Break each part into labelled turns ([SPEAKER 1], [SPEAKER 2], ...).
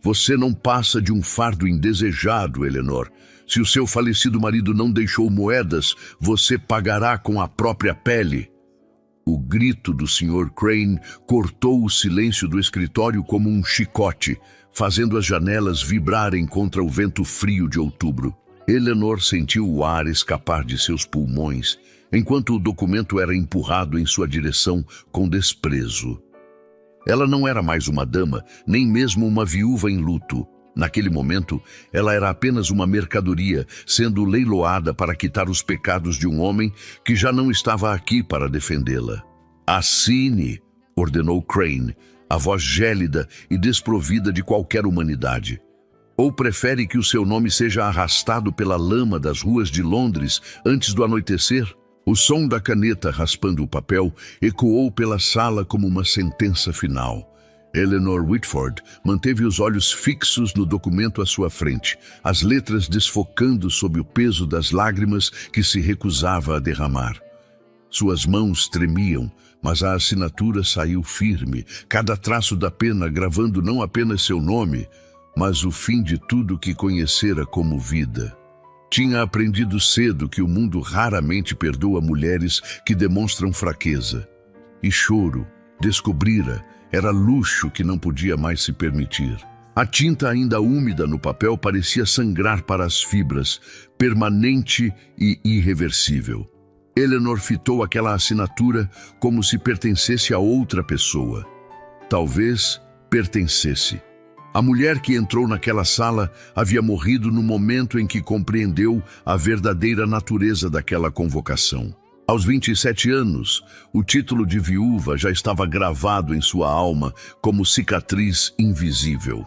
[SPEAKER 1] Você não passa de um fardo indesejado, Eleanor. Se o seu falecido marido não deixou moedas, você pagará com a própria pele. O grito do Sr. Crane cortou o silêncio do escritório como um chicote, fazendo as janelas vibrarem contra o vento frio de outubro. Eleanor sentiu o ar escapar de seus pulmões, enquanto o documento era empurrado em sua direção com desprezo. Ela não era mais uma dama, nem mesmo uma viúva em luto. Naquele momento, ela era apenas uma mercadoria, sendo leiloada para quitar os pecados de um homem que já não estava aqui para defendê-la. Assine, ordenou Crane, a voz gélida e desprovida de qualquer humanidade. Ou prefere que o seu nome seja arrastado pela lama das ruas de Londres antes do anoitecer? O som da caneta raspando o papel ecoou pela sala como uma sentença final. Eleanor Whitford manteve os olhos fixos no documento à sua frente, as letras desfocando sob o peso das lágrimas que se recusava a derramar. Suas mãos tremiam, mas a assinatura saiu firme, cada traço da pena gravando não apenas seu nome, mas o fim de tudo que conhecera como vida. Tinha aprendido cedo que o mundo raramente perdoa mulheres que demonstram fraqueza. E choro, descobrira, era luxo que não podia mais se permitir. A tinta ainda úmida no papel parecia sangrar para as fibras, permanente e irreversível. Eleanor fitou aquela assinatura como se pertencesse a outra pessoa. Talvez pertencesse. A mulher que entrou naquela sala havia morrido no momento em que compreendeu a verdadeira natureza daquela convocação. Aos 27 anos, o título de viúva já estava gravado em sua alma como cicatriz invisível.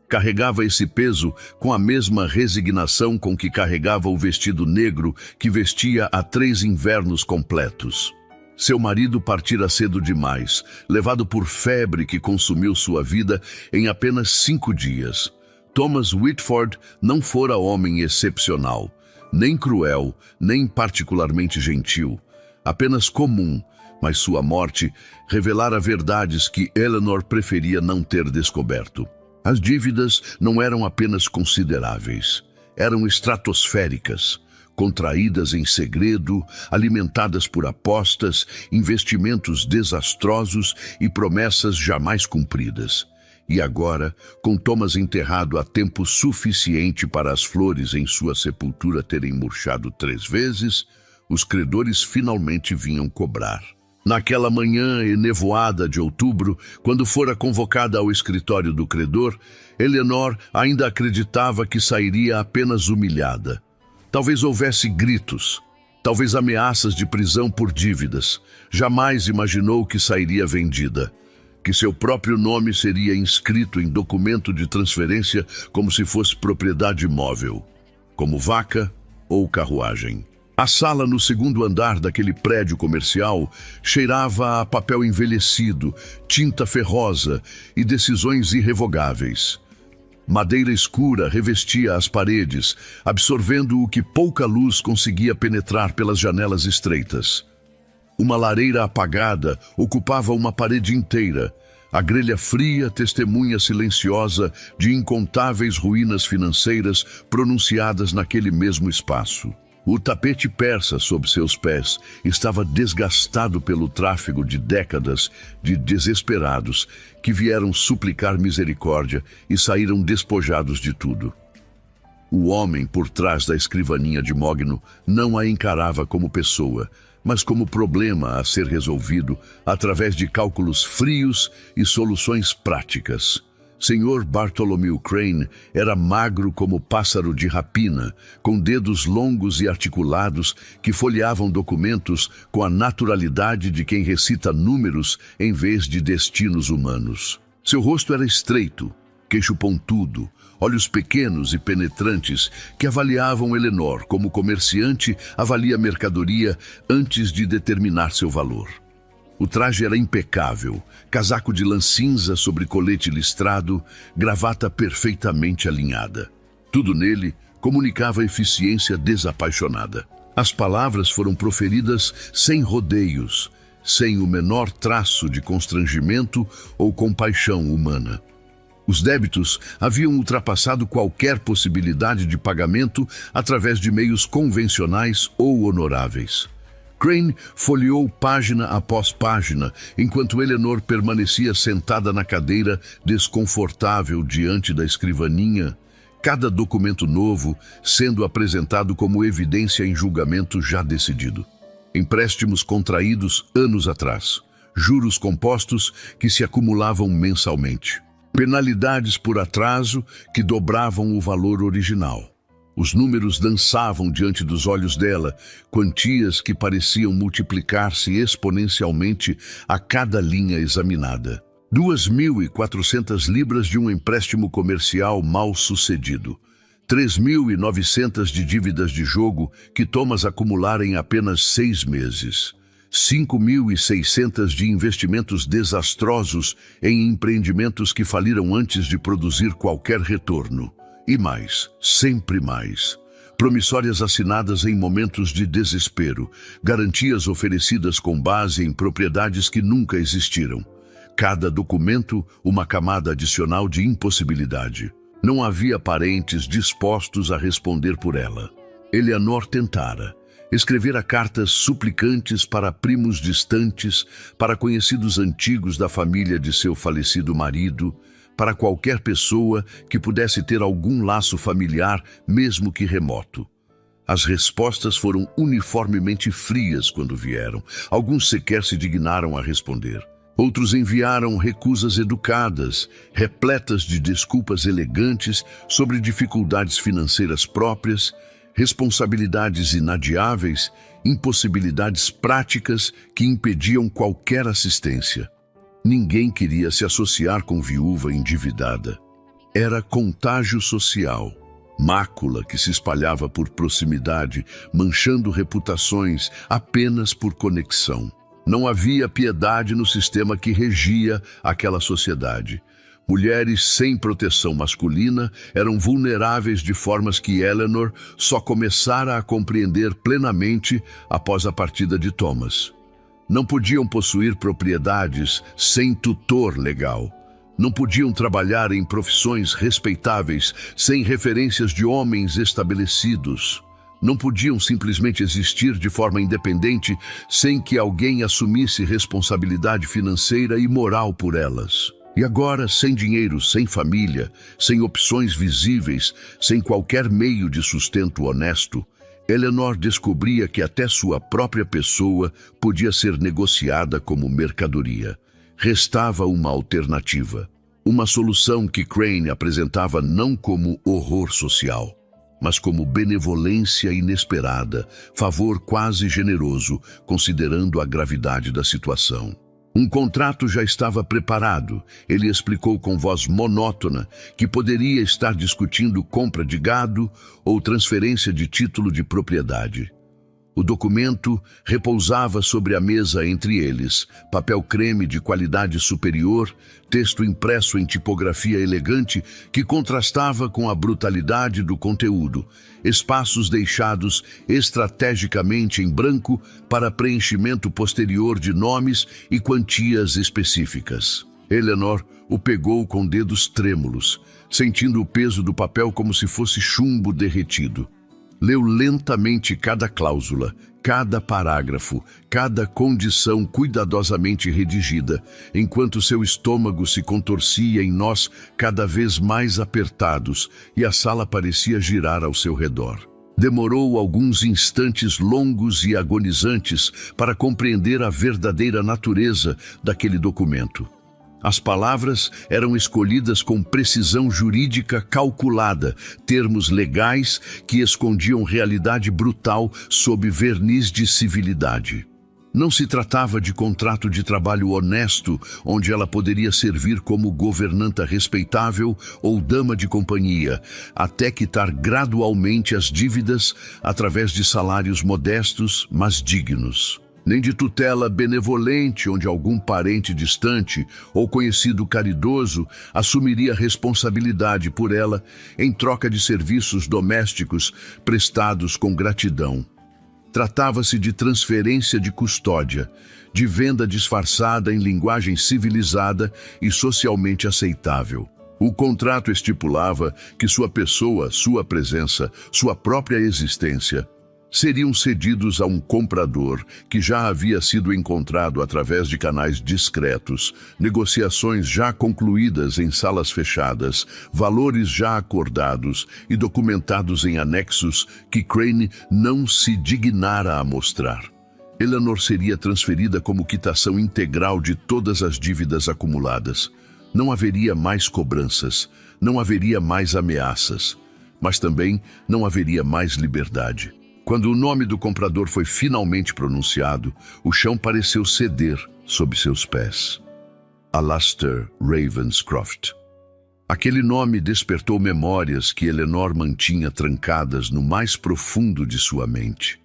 [SPEAKER 1] Carregava esse peso com a mesma resignação com que carregava o vestido negro que vestia há 3 invernos completos. Seu marido partira cedo demais, levado por febre que consumiu sua vida em apenas 5 dias. Thomas Whitford não fora homem excepcional, nem cruel, nem particularmente gentil. Apenas comum, mas sua morte revelara verdades que Eleanor preferia não ter descoberto. As dívidas não eram apenas consideráveis, eram estratosféricas. Contraídas em segredo, alimentadas por apostas, investimentos desastrosos e promessas jamais cumpridas. E agora, com Thomas enterrado há tempo suficiente para as flores em sua sepultura terem murchado 3 vezes, os credores finalmente vinham cobrar. Naquela manhã enevoada de outubro, quando fora convocada ao escritório do credor, Eleanor ainda acreditava que sairia apenas humilhada. Talvez houvesse gritos, talvez ameaças de prisão por dívidas. Jamais imaginou que sairia vendida, que seu próprio nome seria inscrito em documento de transferência como se fosse propriedade imóvel, como vaca ou carruagem. A sala no 2º andar daquele prédio comercial cheirava a papel envelhecido, tinta ferrosa e decisões irrevogáveis. Madeira escura revestia as paredes, absorvendo o que pouca luz conseguia penetrar pelas janelas estreitas. Uma lareira apagada ocupava uma parede inteira, a grelha fria testemunha silenciosa de incontáveis ruínas financeiras pronunciadas naquele mesmo espaço. O tapete persa sob seus pés estava desgastado pelo tráfego de décadas de desesperados que vieram suplicar misericórdia e saíram despojados de tudo. O homem por trás da escrivaninha de mogno não a encarava como pessoa, mas como problema a ser resolvido através de cálculos frios e soluções práticas. Sr. Bartholomew Crane era magro como pássaro de rapina, com dedos longos e articulados que folheavam documentos com a naturalidade de quem recita números em vez de destinos humanos. Seu rosto era estreito, queixo pontudo, olhos pequenos e penetrantes que avaliavam Eleanor como comerciante avalia mercadoria antes de determinar seu valor. O traje era impecável, casaco de lã cinza sobre colete listrado, gravata perfeitamente alinhada. Tudo nele comunicava eficiência desapaixonada. As palavras foram proferidas sem rodeios, sem o menor traço de constrangimento ou compaixão humana. Os débitos haviam ultrapassado qualquer possibilidade de pagamento através de meios convencionais ou honoráveis. Crane folheou página após página, enquanto Eleanor permanecia sentada na cadeira, desconfortável diante da escrivaninha, cada documento novo sendo apresentado como evidência em julgamento já decidido. Empréstimos contraídos anos atrás, juros compostos que se acumulavam mensalmente, penalidades por atraso que dobravam o valor original. Os números dançavam diante dos olhos dela, quantias que pareciam multiplicar-se exponencialmente a cada linha examinada. 2.400 libras de um empréstimo comercial mal sucedido. 3.900 de dívidas de jogo que Thomas acumulara em apenas 6 meses. 5.600 de investimentos desastrosos em empreendimentos que faliram antes de produzir qualquer retorno. E mais, sempre mais. Promissórias assinadas em momentos de desespero, garantias oferecidas com base em propriedades que nunca existiram. Cada documento, uma camada adicional de impossibilidade. Não havia parentes dispostos a responder por ela. Eleanor tentara. Escrevera cartas suplicantes para primos distantes, para conhecidos antigos da família de seu falecido marido, para qualquer pessoa que pudesse ter algum laço familiar, mesmo que remoto. As respostas foram uniformemente frias quando vieram. Alguns sequer se dignaram a responder. Outros enviaram recusas educadas, repletas de desculpas elegantes sobre dificuldades financeiras próprias, responsabilidades inadiáveis, impossibilidades práticas que impediam qualquer assistência. Ninguém queria se associar com viúva endividada. Era contágio social, mácula que se espalhava por proximidade, manchando reputações apenas por conexão. Não havia piedade no sistema que regia aquela sociedade. Mulheres sem proteção masculina eram vulneráveis de formas que Eleanor só começara a compreender plenamente após a partida de Thomas. Não podiam possuir propriedades sem tutor legal. Não podiam trabalhar em profissões respeitáveis sem referências de homens estabelecidos. Não podiam simplesmente existir de forma independente sem que alguém assumisse responsabilidade financeira e moral por elas. E agora, sem dinheiro, sem família, sem opções visíveis, sem qualquer meio de sustento honesto, Eleanor descobria que até sua própria pessoa podia ser negociada como mercadoria. Restava uma alternativa. Uma solução que Crane apresentava não como horror social, mas como benevolência inesperada, favor quase generoso, considerando a gravidade da situação. Um contrato já estava preparado. Ele explicou com voz monótona que poderia estar discutindo compra de gado ou transferência de título de propriedade. O documento repousava sobre a mesa entre eles, papel creme de qualidade superior, texto impresso em tipografia elegante que contrastava com a brutalidade do conteúdo, espaços deixados estrategicamente em branco para preenchimento posterior de nomes e quantias específicas. Eleanor o pegou com dedos trêmulos, sentindo o peso do papel como se fosse chumbo derretido. Leu lentamente cada cláusula, cada parágrafo, cada condição cuidadosamente redigida, enquanto seu estômago se contorcia em nós cada vez mais apertados e a sala parecia girar ao seu redor. Demorou alguns instantes longos e agonizantes para compreender a verdadeira natureza daquele documento. As palavras eram escolhidas com precisão jurídica calculada, termos legais que escondiam realidade brutal sob verniz de civilidade. Não se tratava de contrato de trabalho honesto, onde ela poderia servir como governanta respeitável ou dama de companhia, até quitar gradualmente as dívidas através de salários modestos, mas dignos. Nem de tutela benevolente, onde algum parente distante ou conhecido caridoso assumiria responsabilidade por ela em troca de serviços domésticos prestados com gratidão. Tratava-se de transferência de custódia, de venda disfarçada em linguagem civilizada e socialmente aceitável. O contrato estipulava que sua pessoa, sua presença, sua própria existência seriam cedidos a um comprador que já havia sido encontrado através de canais discretos, negociações já concluídas em salas fechadas, valores já acordados e documentados em anexos que Crane não se dignara a mostrar. Eleanor seria transferida como quitação integral de todas as dívidas acumuladas. Não haveria mais cobranças, não haveria mais ameaças, mas também não haveria mais liberdade. Quando o nome do comprador foi finalmente pronunciado, o chão pareceu ceder sob seus pés. Alastor Ravenscroft. Aquele nome despertou memórias que Eleanor mantinha trancadas no mais profundo de sua mente.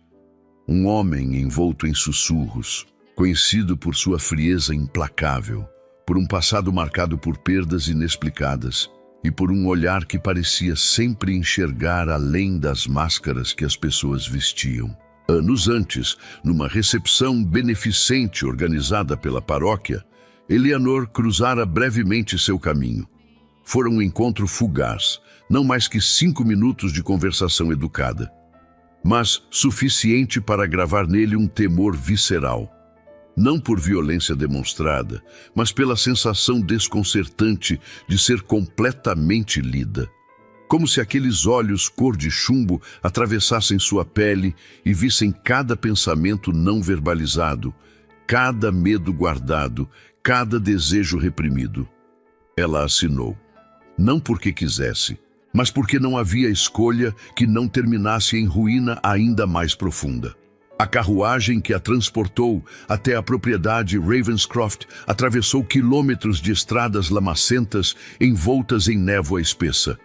[SPEAKER 1] Um homem envolto em sussurros, conhecido por sua frieza implacável, por um passado marcado por perdas inexplicadas e por um olhar que parecia sempre enxergar além das máscaras que as pessoas vestiam. Anos antes, numa recepção beneficente organizada pela paróquia, Eleanor cruzara brevemente seu caminho. Fora um encontro fugaz, não mais que 5 minutos de conversação educada, mas suficiente para gravar nele um temor visceral. Não por violência demonstrada, mas pela sensação desconcertante de ser completamente lida. Como se aqueles olhos cor de chumbo atravessassem sua pele e vissem cada pensamento não verbalizado, cada medo guardado, cada desejo reprimido. Ela assinou. Não porque quisesse, mas porque não havia escolha que não terminasse em ruína ainda mais profunda. A carruagem que a transportou até a propriedade Ravenscroft atravessou quilômetros de estradas lamacentas envoltas em névoa espessa.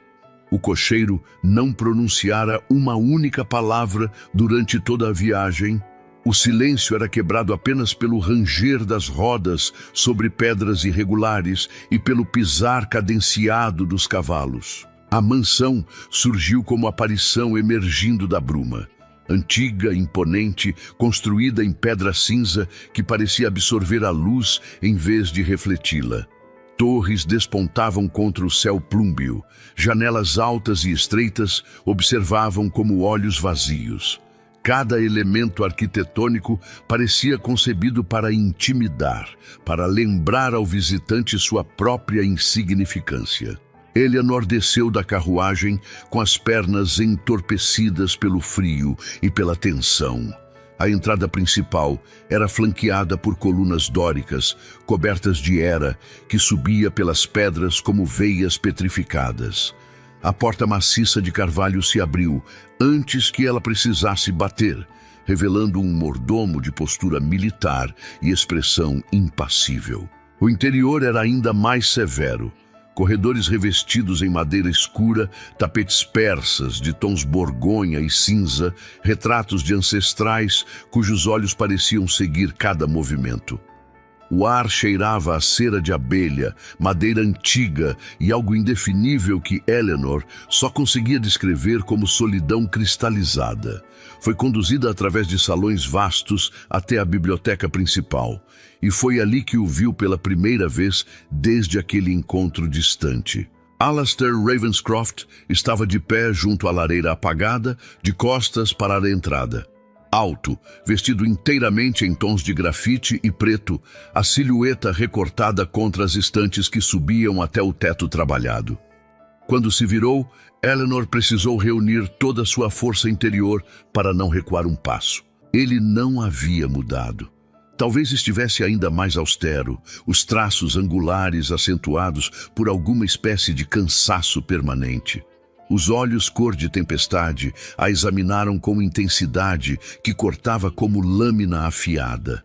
[SPEAKER 1] O cocheiro não pronunciara uma única palavra durante toda a viagem. O silêncio era quebrado apenas pelo ranger das rodas sobre pedras irregulares e pelo pisar cadenciado dos cavalos. A mansão surgiu como aparição emergindo da bruma. Antiga, imponente, construída em pedra cinza que parecia absorver a luz em vez de refleti-la. Torres despontavam contra o céu plúmbeo. Janelas altas e estreitas observavam como olhos vazios. Cada elemento arquitetônico parecia concebido para intimidar, para lembrar ao visitante sua própria insignificância. Eleanor desceu da carruagem com as pernas entorpecidas pelo frio e pela tensão. A entrada principal era flanqueada por colunas dóricas, cobertas de era, que subia pelas pedras como veias petrificadas. A porta maciça de carvalho se abriu antes que ela precisasse bater, revelando um mordomo de postura militar e expressão impassível. O interior era ainda mais severo. Corredores revestidos em madeira escura, tapetes persas de tons borgonha e cinza, retratos de ancestrais cujos olhos pareciam seguir cada movimento. O ar cheirava a cera de abelha, madeira antiga e algo indefinível que Eleanor só conseguia descrever como solidão cristalizada. Foi conduzida através de salões vastos até a biblioteca principal, e foi ali que o viu pela primeira vez desde aquele encontro distante. Alastor Ravenscroft estava de pé junto à lareira apagada, de costas para a entrada. Alto, vestido inteiramente em tons de grafite e preto, a silhueta recortada contra as estantes que subiam até o teto trabalhado. Quando se virou, Eleanor precisou reunir toda a sua força interior para não recuar um passo. Ele não havia mudado. Talvez estivesse ainda mais austero, os traços angulares acentuados por alguma espécie de cansaço permanente. Os olhos cor de tempestade a examinaram com intensidade que cortava como lâmina afiada.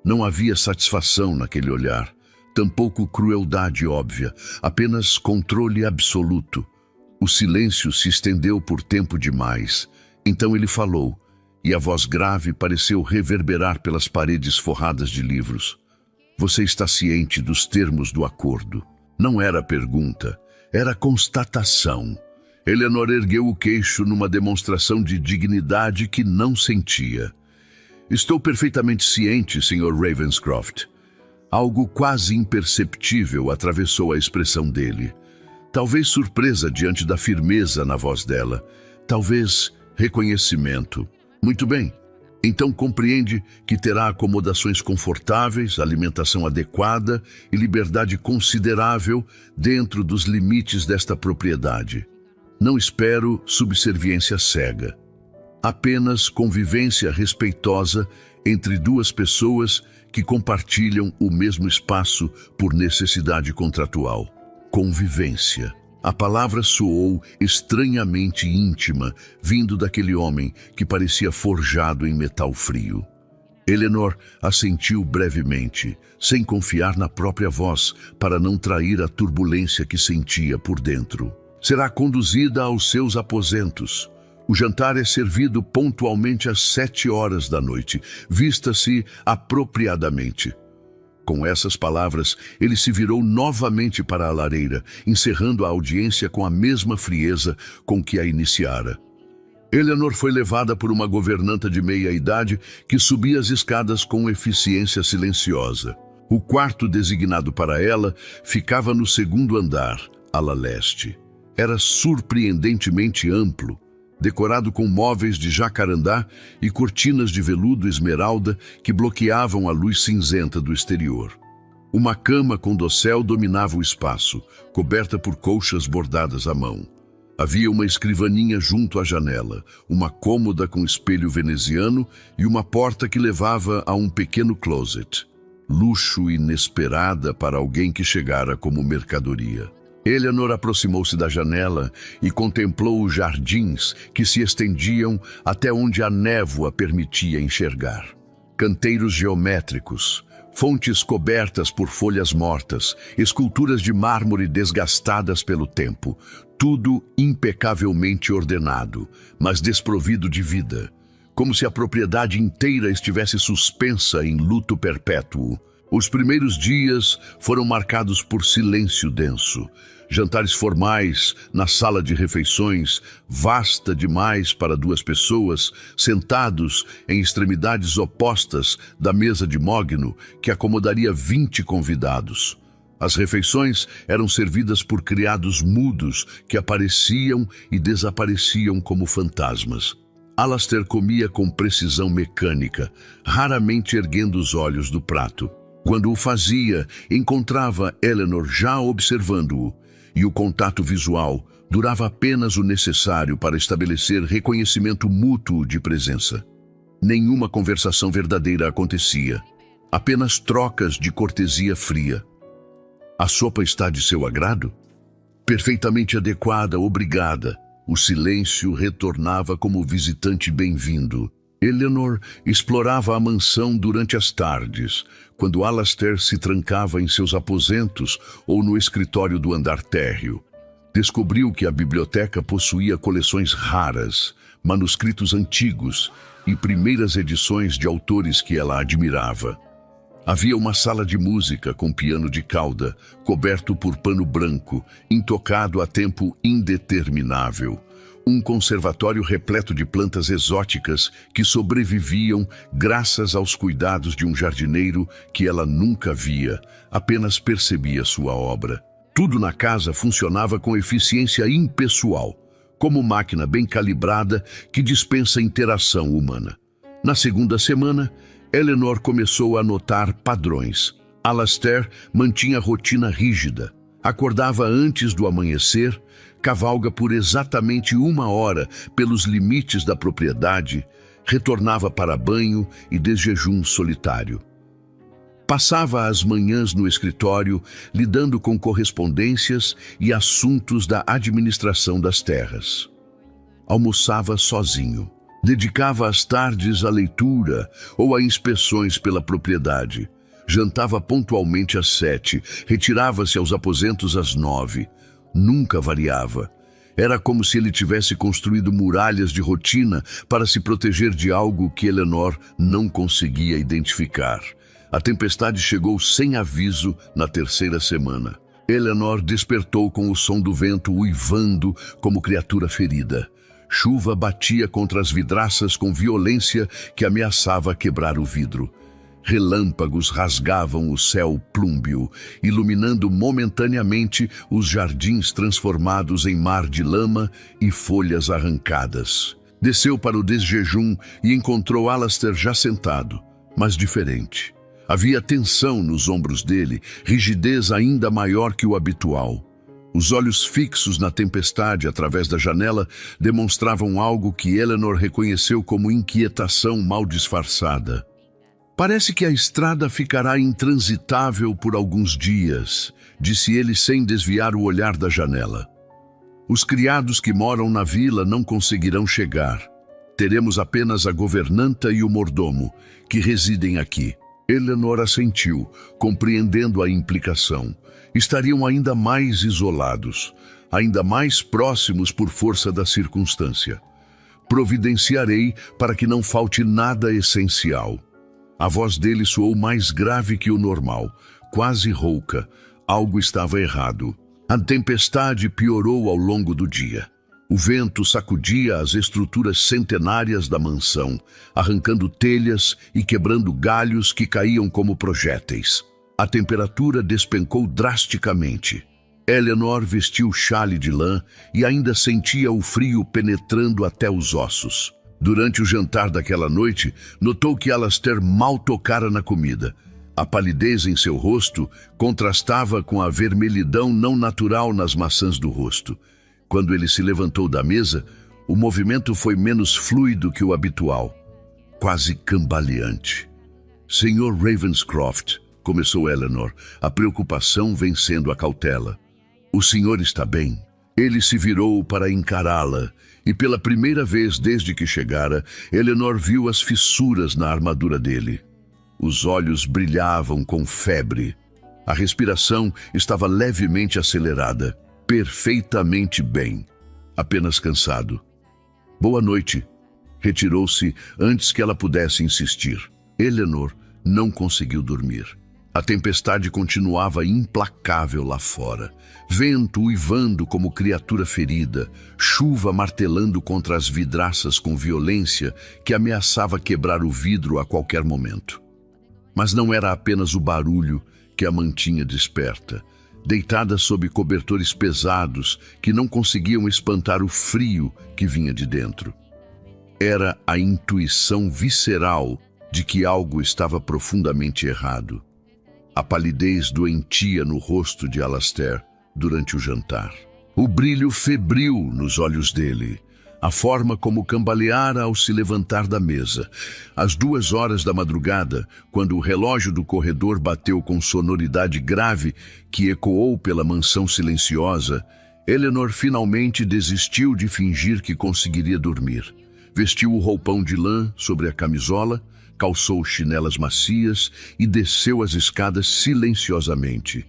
[SPEAKER 1] Não havia satisfação naquele olhar, tampouco crueldade óbvia, apenas controle absoluto. O silêncio se estendeu por tempo demais. Então ele falou, e a voz grave pareceu reverberar pelas paredes forradas de livros. Você está ciente dos termos do acordo? Não era pergunta, era constatação. Eleanor ergueu o queixo numa demonstração de dignidade que não sentia. Estou perfeitamente ciente, Sr. Ravenscroft. Algo quase imperceptível atravessou a expressão dele. Talvez surpresa diante da firmeza na voz dela. Talvez reconhecimento. Muito bem. Então compreende que terá acomodações confortáveis, alimentação adequada e liberdade considerável dentro dos limites desta propriedade. Não espero subserviência cega. Apenas convivência respeitosa entre duas pessoas que compartilham o mesmo espaço por necessidade contratual. Convivência. A palavra soou estranhamente íntima, vindo daquele homem que parecia forjado em metal frio. Eleanor assentiu brevemente, sem confiar na própria voz, para não trair a turbulência que sentia por dentro. Será conduzida aos seus aposentos. O jantar é servido pontualmente às 7 horas da noite. Vista-se apropriadamente. Com essas palavras, ele se virou novamente para a lareira, encerrando a audiência com a mesma frieza com que a iniciara. Eleanor foi levada por uma governanta de meia-idade que subia as escadas com eficiência silenciosa. O quarto designado para ela ficava no segundo andar, ala leste. Era surpreendentemente amplo, decorado com móveis de jacarandá e cortinas de veludo esmeralda que bloqueavam a luz cinzenta do exterior. Uma cama com dossel dominava o espaço, coberta por colchas bordadas à mão. Havia uma escrivaninha junto à janela, uma cômoda com espelho veneziano e uma porta que levava a um pequeno closet. Luxo inesperada para alguém que chegara como mercadoria. Eleanor aproximou-se da janela e contemplou os jardins que se estendiam até onde a névoa permitia enxergar. Canteiros geométricos, fontes cobertas por folhas mortas, esculturas de mármore desgastadas pelo tempo, tudo impecavelmente ordenado, mas desprovido de vida, como se a propriedade inteira estivesse suspensa em luto perpétuo. Os primeiros dias foram marcados por silêncio denso. Jantares formais na sala de refeições, vasta demais para 2 pessoas, sentados em extremidades opostas da mesa de mogno, que acomodaria 20 convidados. As refeições eram servidas por criados mudos que apareciam e desapareciam como fantasmas. Alastair comia com precisão mecânica, raramente erguendo os olhos do prato. Quando o fazia, encontrava Eleanor já observando-o, e o contato visual durava apenas o necessário para estabelecer reconhecimento mútuo de presença. Nenhuma conversação verdadeira acontecia, apenas trocas de cortesia fria. A sopa está de seu agrado? Perfeitamente adequada, obrigada. O silêncio retornava como visitante bem-vindo. Eleanor explorava a mansão durante as tardes, quando Alastair se trancava em seus aposentos ou no escritório do andar térreo. Descobriu que a biblioteca possuía coleções raras, manuscritos antigos e primeiras edições de autores que ela admirava. Havia uma sala de música com piano de cauda, coberto por pano branco, intocado a tempo indeterminável. Um conservatório repleto de plantas exóticas que sobreviviam graças aos cuidados de um jardineiro que ela nunca via, apenas percebia sua obra. Tudo na casa funcionava com eficiência impessoal, como máquina bem calibrada que dispensa interação humana. Na segunda semana, Eleanor começou a notar padrões. Alastair mantinha rotina rígida. Acordava antes do amanhecer, cavalga por exatamente 1 hora pelos limites da propriedade, retornava para banho e desjejum solitário. Passava as manhãs no escritório, lidando com correspondências e assuntos da administração das terras. Almoçava sozinho. Dedicava as tardes à leitura ou a inspeções pela propriedade. Jantava pontualmente às 7, retirava-se aos aposentos às 9. Nunca variava. Era como se ele tivesse construído muralhas de rotina para se proteger de algo que Eleanor não conseguia identificar. A tempestade chegou sem aviso na 3ª semana. Eleanor despertou com o som do vento uivando como criatura ferida. Chuva batia contra as vidraças com violência que ameaçava quebrar o vidro. Relâmpagos rasgavam o céu plúmbeo, iluminando momentaneamente os jardins transformados em mar de lama e folhas arrancadas. Desceu para o desjejum e encontrou Alastair já sentado, mas diferente. Havia tensão nos ombros dele, rigidez ainda maior que o habitual. Os olhos fixos na tempestade através da janela demonstravam algo que Eleanor reconheceu como inquietação mal disfarçada. Parece que a estrada ficará intransitável por alguns dias, disse ele sem desviar o olhar da janela. Os criados que moram na vila não conseguirão chegar. Teremos apenas a governanta e o mordomo, que residem aqui. Eleanor assentiu, compreendendo a implicação. Estariam ainda mais isolados, ainda mais próximos por força da circunstância. Providenciarei para que não falte nada essencial. A voz dele soou mais grave que o normal, quase rouca. Algo estava errado. A tempestade piorou ao longo do dia. O vento sacudia as estruturas centenárias da mansão, arrancando telhas e quebrando galhos que caíam como projéteis. A temperatura despencou drasticamente. Eleanor vestiu chale de lã e ainda sentia o frio penetrando até os ossos. Durante o jantar daquela noite, notou que Alastair mal tocara na comida. A palidez em seu rosto contrastava com a vermelhidão não natural nas maçãs do rosto. Quando ele se levantou da mesa, o movimento foi menos fluido que o habitual, quase cambaleante. Senhor Ravenscroft, começou Eleanor, a preocupação vencendo a cautela. O senhor está bem? Ele se virou para encará-la, e pela primeira vez desde que chegara, Eleanor viu as fissuras na armadura dele. Os olhos brilhavam com febre. A respiração estava levemente acelerada. Perfeitamente bem. Apenas cansado. Boa noite. Retirou-se antes que ela pudesse insistir. Eleanor não conseguiu dormir. A tempestade continuava implacável lá fora. Vento uivando como criatura ferida, chuva martelando contra as vidraças com violência que ameaçava quebrar o vidro a qualquer momento. Mas não era apenas o barulho que a mantinha desperta. Deitada sob cobertores pesados que não conseguiam espantar o frio que vinha de dentro. Era a intuição visceral de que algo estava profundamente errado. A palidez doentia no rosto de Alastair durante o jantar. O brilho febril nos olhos dele. A forma como cambaleara ao se levantar da mesa. Às 2 horas da madrugada, quando o relógio do corredor bateu com sonoridade grave que ecoou pela mansão silenciosa, Eleanor finalmente desistiu de fingir que conseguiria dormir. Vestiu o roupão de lã sobre a camisola, calçou chinelas macias e desceu as escadas silenciosamente,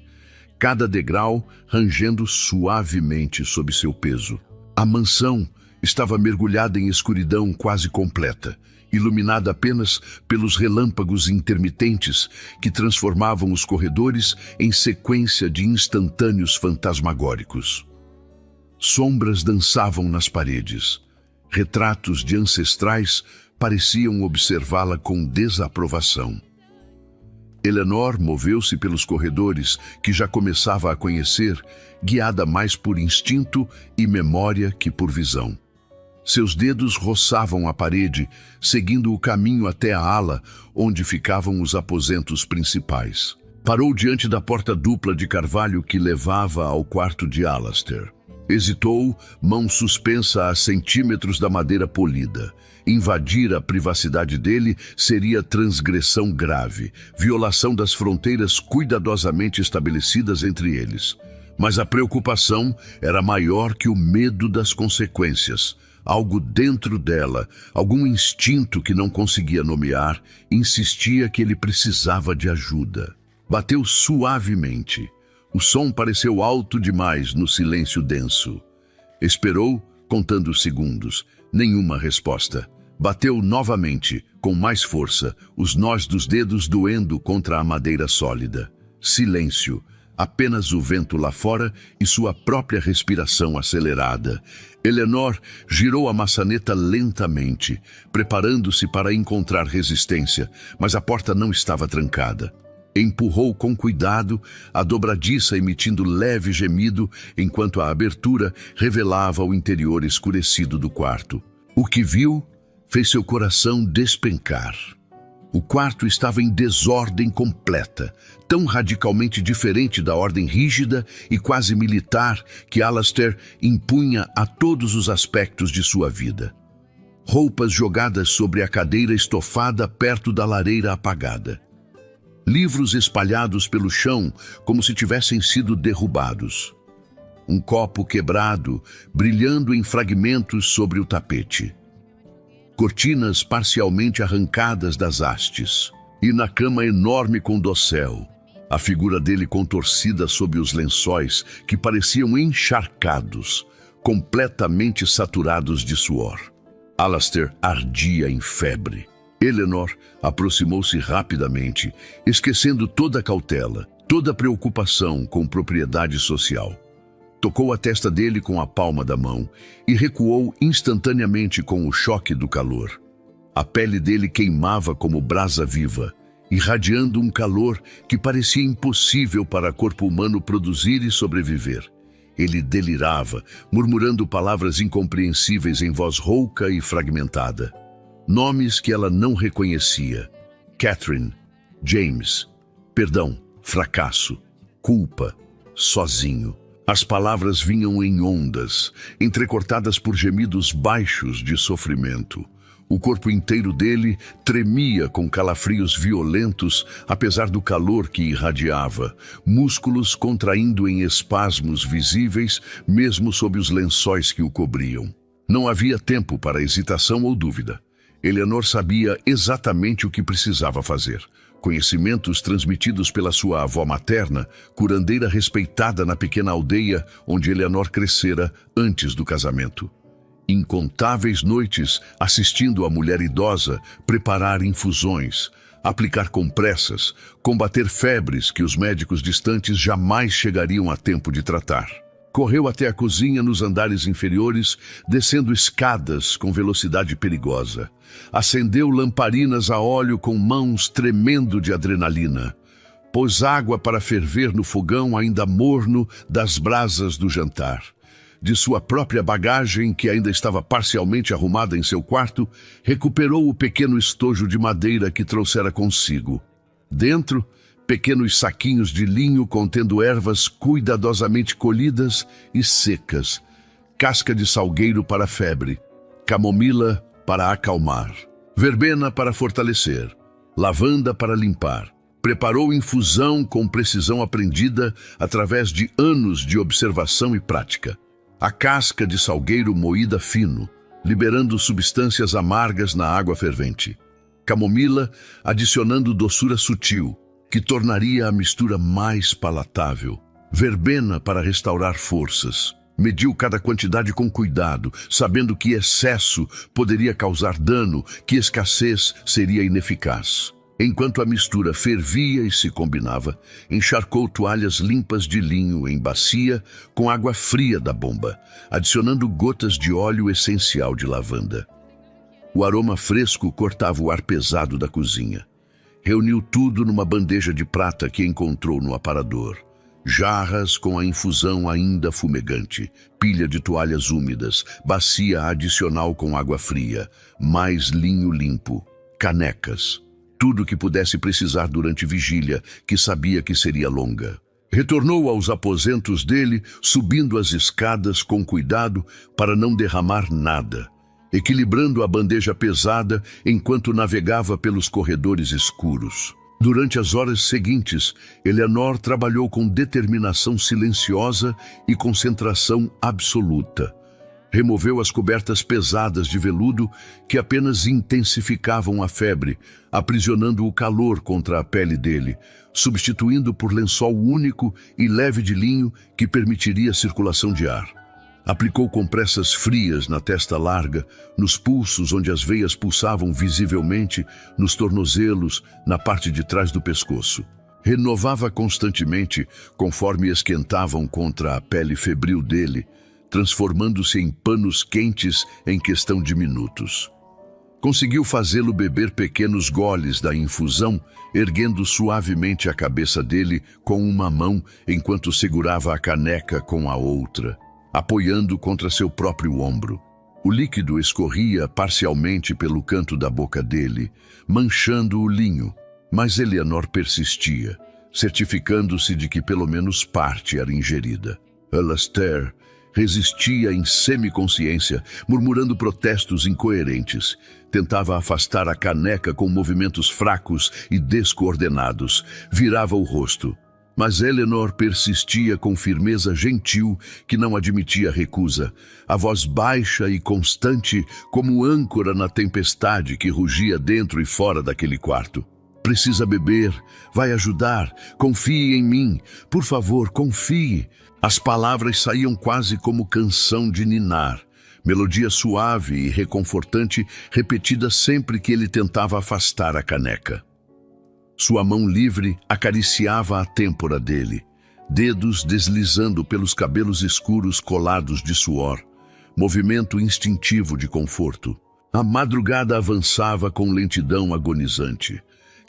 [SPEAKER 1] cada degrau rangendo suavemente sob seu peso. A mansão estava mergulhada em escuridão quase completa, iluminada apenas pelos relâmpagos intermitentes que transformavam os corredores em sequência de instantâneos fantasmagóricos. Sombras dançavam nas paredes. Retratos de ancestrais pareciam observá-la com desaprovação. Eleanor moveu-se pelos corredores que já começava a conhecer, guiada mais por instinto e memória que por visão. Seus dedos roçavam a parede, seguindo o caminho até a ala, onde ficavam os aposentos principais. Parou diante da porta dupla de carvalho que levava ao quarto de Alastair. Hesitou, mão suspensa a centímetros da madeira polida. Invadir a privacidade dele seria transgressão grave, violação das fronteiras cuidadosamente estabelecidas entre eles. Mas a preocupação era maior que o medo das consequências. Algo dentro dela, algum instinto que não conseguia nomear, insistia que ele precisava de ajuda. Bateu suavemente. O som pareceu alto demais no silêncio denso. Esperou, contando os segundos. Nenhuma resposta. Bateu novamente, com mais força, os nós dos dedos doendo contra a madeira sólida. Silêncio. Apenas o vento lá fora e sua própria respiração acelerada. Eleanor girou a maçaneta lentamente, preparando-se para encontrar resistência, mas a porta não estava trancada. Empurrou com cuidado a dobradiça, emitindo leve gemido, enquanto a abertura revelava o interior escurecido do quarto. O que viu fez seu coração despencar. O quarto estava em desordem completa, tão radicalmente diferente da ordem rígida e quase militar que Alastair impunha a todos os aspectos de sua vida. Roupas jogadas sobre a cadeira estofada perto da lareira apagada. Livros espalhados pelo chão como se tivessem sido derrubados. Um copo quebrado, brilhando em fragmentos sobre o tapete. Cortinas parcialmente arrancadas das hastes. E na cama enorme com dossel, a figura dele contorcida sob os lençóis que pareciam encharcados, completamente saturados de suor. Alastair ardia em febre. Eleanor aproximou-se rapidamente, esquecendo toda a cautela, toda a preocupação com propriedade social. Tocou a testa dele com a palma da mão e recuou instantaneamente com o choque do calor. A pele dele queimava como brasa viva, irradiando um calor que parecia impossível para corpo humano produzir e sobreviver. Ele delirava, murmurando palavras incompreensíveis em voz rouca e fragmentada. Nomes que ela não reconhecia. Catherine, James, perdão, fracasso, culpa, sozinho. As palavras vinham em ondas, entrecortadas por gemidos baixos de sofrimento. O corpo inteiro dele tremia com calafrios violentos, apesar do calor que irradiava, músculos contraindo em espasmos visíveis, mesmo sob os lençóis que o cobriam. Não havia tempo para hesitação ou dúvida. Eleanor sabia exatamente o que precisava fazer. Conhecimentos transmitidos pela sua avó materna, curandeira respeitada na pequena aldeia onde Eleanor crescera antes do casamento. Incontáveis noites assistindo a mulher idosa preparar infusões, aplicar compressas, combater febres que os médicos distantes jamais chegariam a tempo de tratar. Correu até a cozinha nos andares inferiores, descendo escadas com velocidade perigosa. Acendeu lamparinas a óleo com mãos tremendo de adrenalina. Pôs água para ferver no fogão ainda morno das brasas do jantar. De sua própria bagagem, que ainda estava parcialmente arrumada em seu quarto, recuperou o pequeno estojo de madeira que trouxera consigo. Dentro, pequenos saquinhos de linho contendo ervas cuidadosamente colhidas e secas, casca de salgueiro para febre, camomila para acalmar, verbena para fortalecer, lavanda para limpar. Preparou infusão com precisão aprendida através de anos de observação e prática. A casca de salgueiro moída fino, liberando substâncias amargas na água fervente. Camomila adicionando doçura sutil, que tornaria a mistura mais palatável. Verbena para restaurar forças. Mediu cada quantidade com cuidado, sabendo que excesso poderia causar dano, que escassez seria ineficaz. Enquanto a mistura fervia e se combinava, encharcou toalhas limpas de linho em bacia com água fria da bomba, adicionando gotas de óleo essencial de lavanda. O aroma fresco cortava o ar pesado da cozinha. Reuniu tudo numa bandeja de prata que encontrou no aparador. Jarras com a infusão ainda fumegante, pilha de toalhas úmidas, bacia adicional com água fria, mais linho limpo, canecas. Tudo que pudesse precisar durante vigília, que sabia que seria longa. Retornou aos aposentos dele, subindo as escadas com cuidado para não derramar nada, equilibrando a bandeja pesada enquanto navegava pelos corredores escuros. Durante as horas seguintes, Eleanor trabalhou com determinação silenciosa e concentração absoluta. Removeu as cobertas pesadas de veludo que apenas intensificavam a febre, aprisionando o calor contra a pele dele, substituindo por lençol único e leve de linho que permitiria a circulação de ar. Aplicou compressas frias na testa larga, nos pulsos onde as veias pulsavam visivelmente, nos tornozelos, na parte de trás do pescoço. Renovava constantemente conforme esquentavam contra a pele febril dele, transformando-se em panos quentes em questão de minutos. Conseguiu fazê-lo beber pequenos goles da infusão, erguendo suavemente a cabeça dele com uma mão enquanto segurava a caneca com a outra, apoiando contra seu próprio ombro. O líquido escorria parcialmente pelo canto da boca dele, manchando o linho, mas Eleanor persistia, certificando-se de que pelo menos parte era ingerida. Alastair resistia em semiconsciência, murmurando protestos incoerentes. Tentava afastar a caneca com movimentos fracos e descoordenados. Virava o rosto. Mas Eleanor persistia com firmeza gentil que não admitia recusa. A voz baixa e constante como âncora na tempestade que rugia dentro e fora daquele quarto. Precisa beber, vai ajudar, confie em mim, por favor, confie. As palavras saíam quase como canção de ninar, melodia suave e reconfortante repetida sempre que ele tentava afastar a caneca. Sua mão livre acariciava a têmpora dele, dedos deslizando pelos cabelos escuros colados de suor, movimento instintivo de conforto. A madrugada avançava com lentidão agonizante.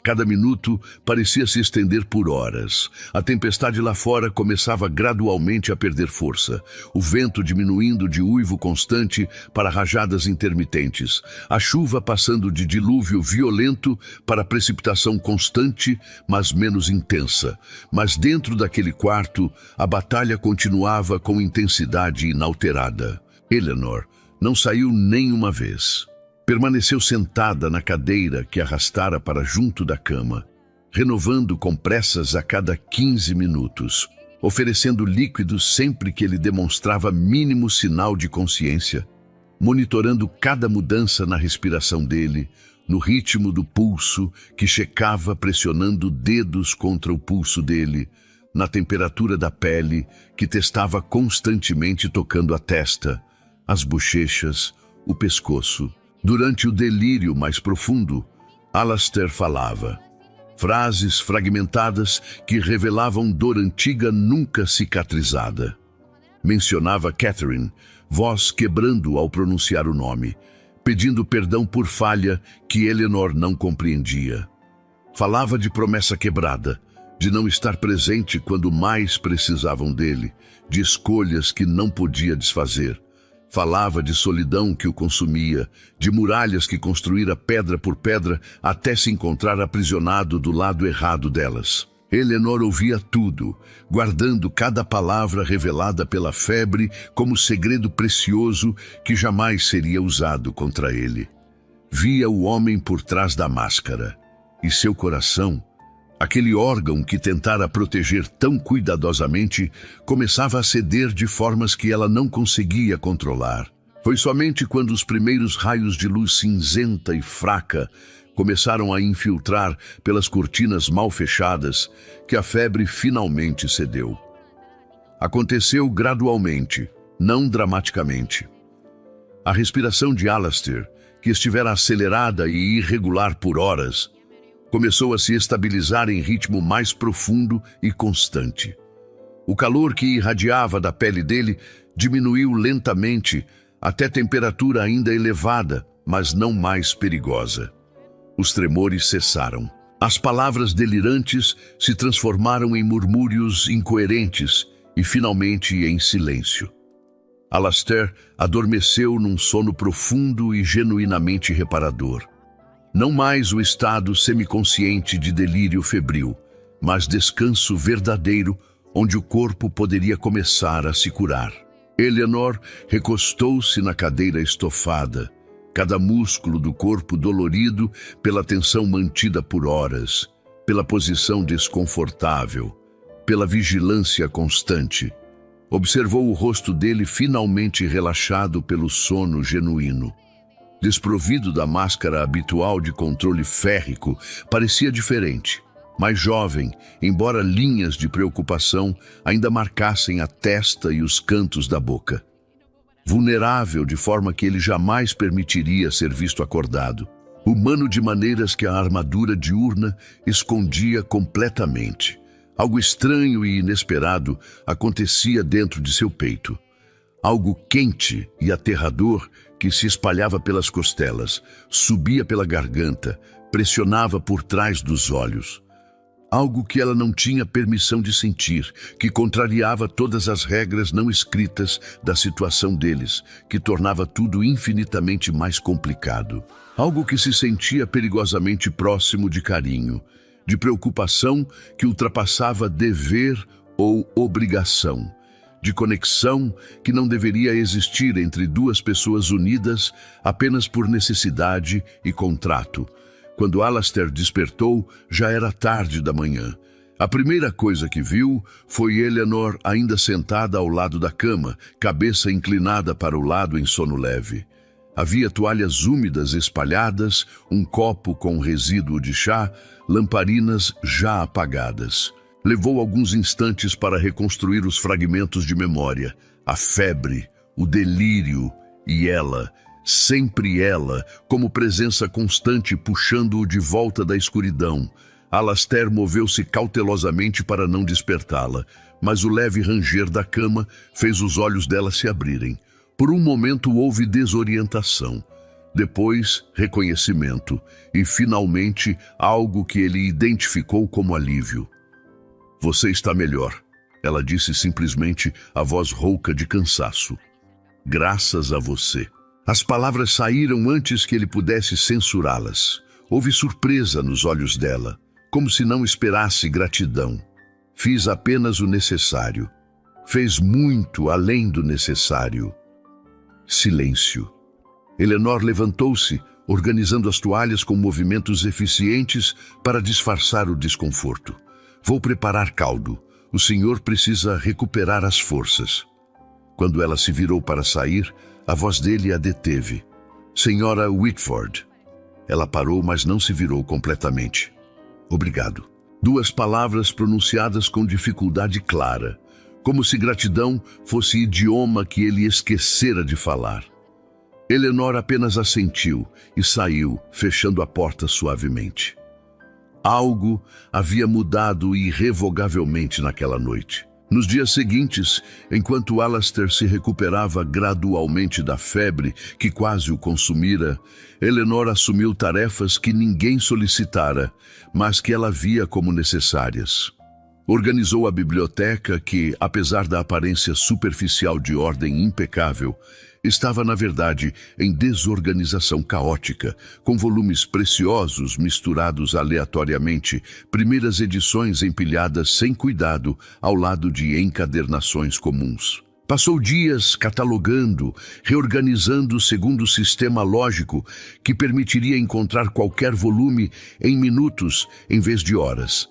[SPEAKER 1] Cada minuto parecia se estender por horas. A tempestade lá fora começava gradualmente a perder força, o vento diminuindo de uivo constante para rajadas intermitentes, a chuva passando de dilúvio violento para precipitação constante, mas menos intensa. Mas dentro daquele quarto, a batalha continuava com intensidade inalterada. Eleanor não saiu nem uma vez. Permaneceu sentada na cadeira que arrastara para junto da cama, renovando compressas a cada 15 minutos, oferecendo líquidos sempre que ele demonstrava mínimo sinal de consciência, monitorando cada mudança na respiração dele, no ritmo do pulso que checava pressionando dedos contra o pulso dele, na temperatura da pele que testava constantemente tocando a testa, as bochechas, o pescoço. Durante o delírio mais profundo, Alastair falava. Frases fragmentadas que revelavam dor antiga nunca cicatrizada. Mencionava Catherine, voz quebrando ao pronunciar o nome, pedindo perdão por falha que Eleanor não compreendia. Falava de promessa quebrada, de não estar presente quando mais precisavam dele, de escolhas que não podia desfazer. Falava de solidão que o consumia, de muralhas que construíra pedra por pedra até se encontrar aprisionado do lado errado delas. Eleanor ouvia tudo, guardando cada palavra revelada pela febre como segredo precioso que jamais seria usado contra ele. Via o homem por trás da máscara, e seu coração, aquele órgão que tentara proteger tão cuidadosamente, começava a ceder de formas que ela não conseguia controlar. Foi somente quando os primeiros raios de luz cinzenta e fraca começaram a infiltrar pelas cortinas mal fechadas que a febre finalmente cedeu. Aconteceu gradualmente, não dramaticamente. A respiração de Alastair, que estivera acelerada e irregular por horas, começou a se estabilizar em ritmo mais profundo e constante. O calor que irradiava da pele dele diminuiu lentamente até temperatura ainda elevada, mas não mais perigosa. Os tremores cessaram. As palavras delirantes se transformaram em murmúrios incoerentes e finalmente em silêncio. Alastair adormeceu num sono profundo e genuinamente reparador. Não mais o estado semiconsciente de delírio febril, mas descanso verdadeiro onde o corpo poderia começar a se curar. Eleanor recostou-se na cadeira estofada, cada músculo do corpo dolorido pela tensão mantida por horas, pela posição desconfortável, pela vigilância constante. Observou o rosto dele finalmente relaxado pelo sono genuíno. Desprovido da máscara habitual de controle férrico, parecia diferente, mais jovem, embora linhas de preocupação ainda marcassem a testa e os cantos da boca. Vulnerável de forma que ele jamais permitiria ser visto acordado. humano de maneiras que a armadura diurna escondia completamente. Algo estranho e inesperado acontecia dentro de seu peito. Algo quente e aterrador que se espalhava pelas costelas, subia pela garganta, pressionava por trás dos olhos. Algo que ela não tinha permissão de sentir, que contrariava todas as regras não escritas da situação deles, que tornava tudo infinitamente mais complicado. Algo que se sentia perigosamente próximo de carinho, de preocupação que ultrapassava dever ou obrigação, de conexão que não deveria existir entre duas pessoas unidas apenas por necessidade e contrato. Quando Alastair despertou, já era tarde da manhã. A primeira coisa que viu foi Eleanor ainda sentada ao lado da cama, cabeça inclinada para o lado em sono leve. Havia toalhas úmidas espalhadas, um copo com resíduo de chá, lamparinas já apagadas. Levou alguns instantes para reconstruir os fragmentos de memória, a febre, o delírio e ela, sempre ela, como presença constante puxando-o de volta da escuridão. Alastair moveu-se cautelosamente para não despertá-la, mas o leve ranger da cama fez os olhos dela se abrirem. Por um momento houve desorientação, depois reconhecimento e, finalmente, algo que ele identificou como alívio. "Você está melhor", ela disse simplesmente, a voz rouca de cansaço. "Graças a você." As palavras saíram antes que ele pudesse censurá-las. Houve surpresa nos olhos dela, como se não esperasse gratidão. "Fiz apenas o necessário." Fez muito além do necessário. Silêncio. Eleanor levantou-se, organizando as toalhas com movimentos eficientes para disfarçar o desconforto. "Vou preparar caldo. O senhor precisa recuperar as forças." Quando ela se virou para sair, a voz dele a deteve. "Senhora Whitford." Ela parou, mas não se virou completamente. "Obrigado." Duas palavras pronunciadas com dificuldade clara, como se gratidão fosse idioma que ele esquecera de falar. Eleanor apenas assentiu e saiu, fechando a porta suavemente. Algo havia mudado irrevogavelmente naquela noite. Nos dias seguintes, enquanto Alastair se recuperava gradualmente da febre que quase o consumira, Eleanor assumiu tarefas que ninguém solicitara, mas que ela via como necessárias. Organizou a biblioteca que, apesar da aparência superficial de ordem impecável, estava, na verdade, em desorganização caótica, com volumes preciosos misturados aleatoriamente, primeiras edições empilhadas sem cuidado ao lado de encadernações comuns. Passou dias catalogando, reorganizando segundo o sistema lógico que permitiria encontrar qualquer volume em minutos em vez de horas.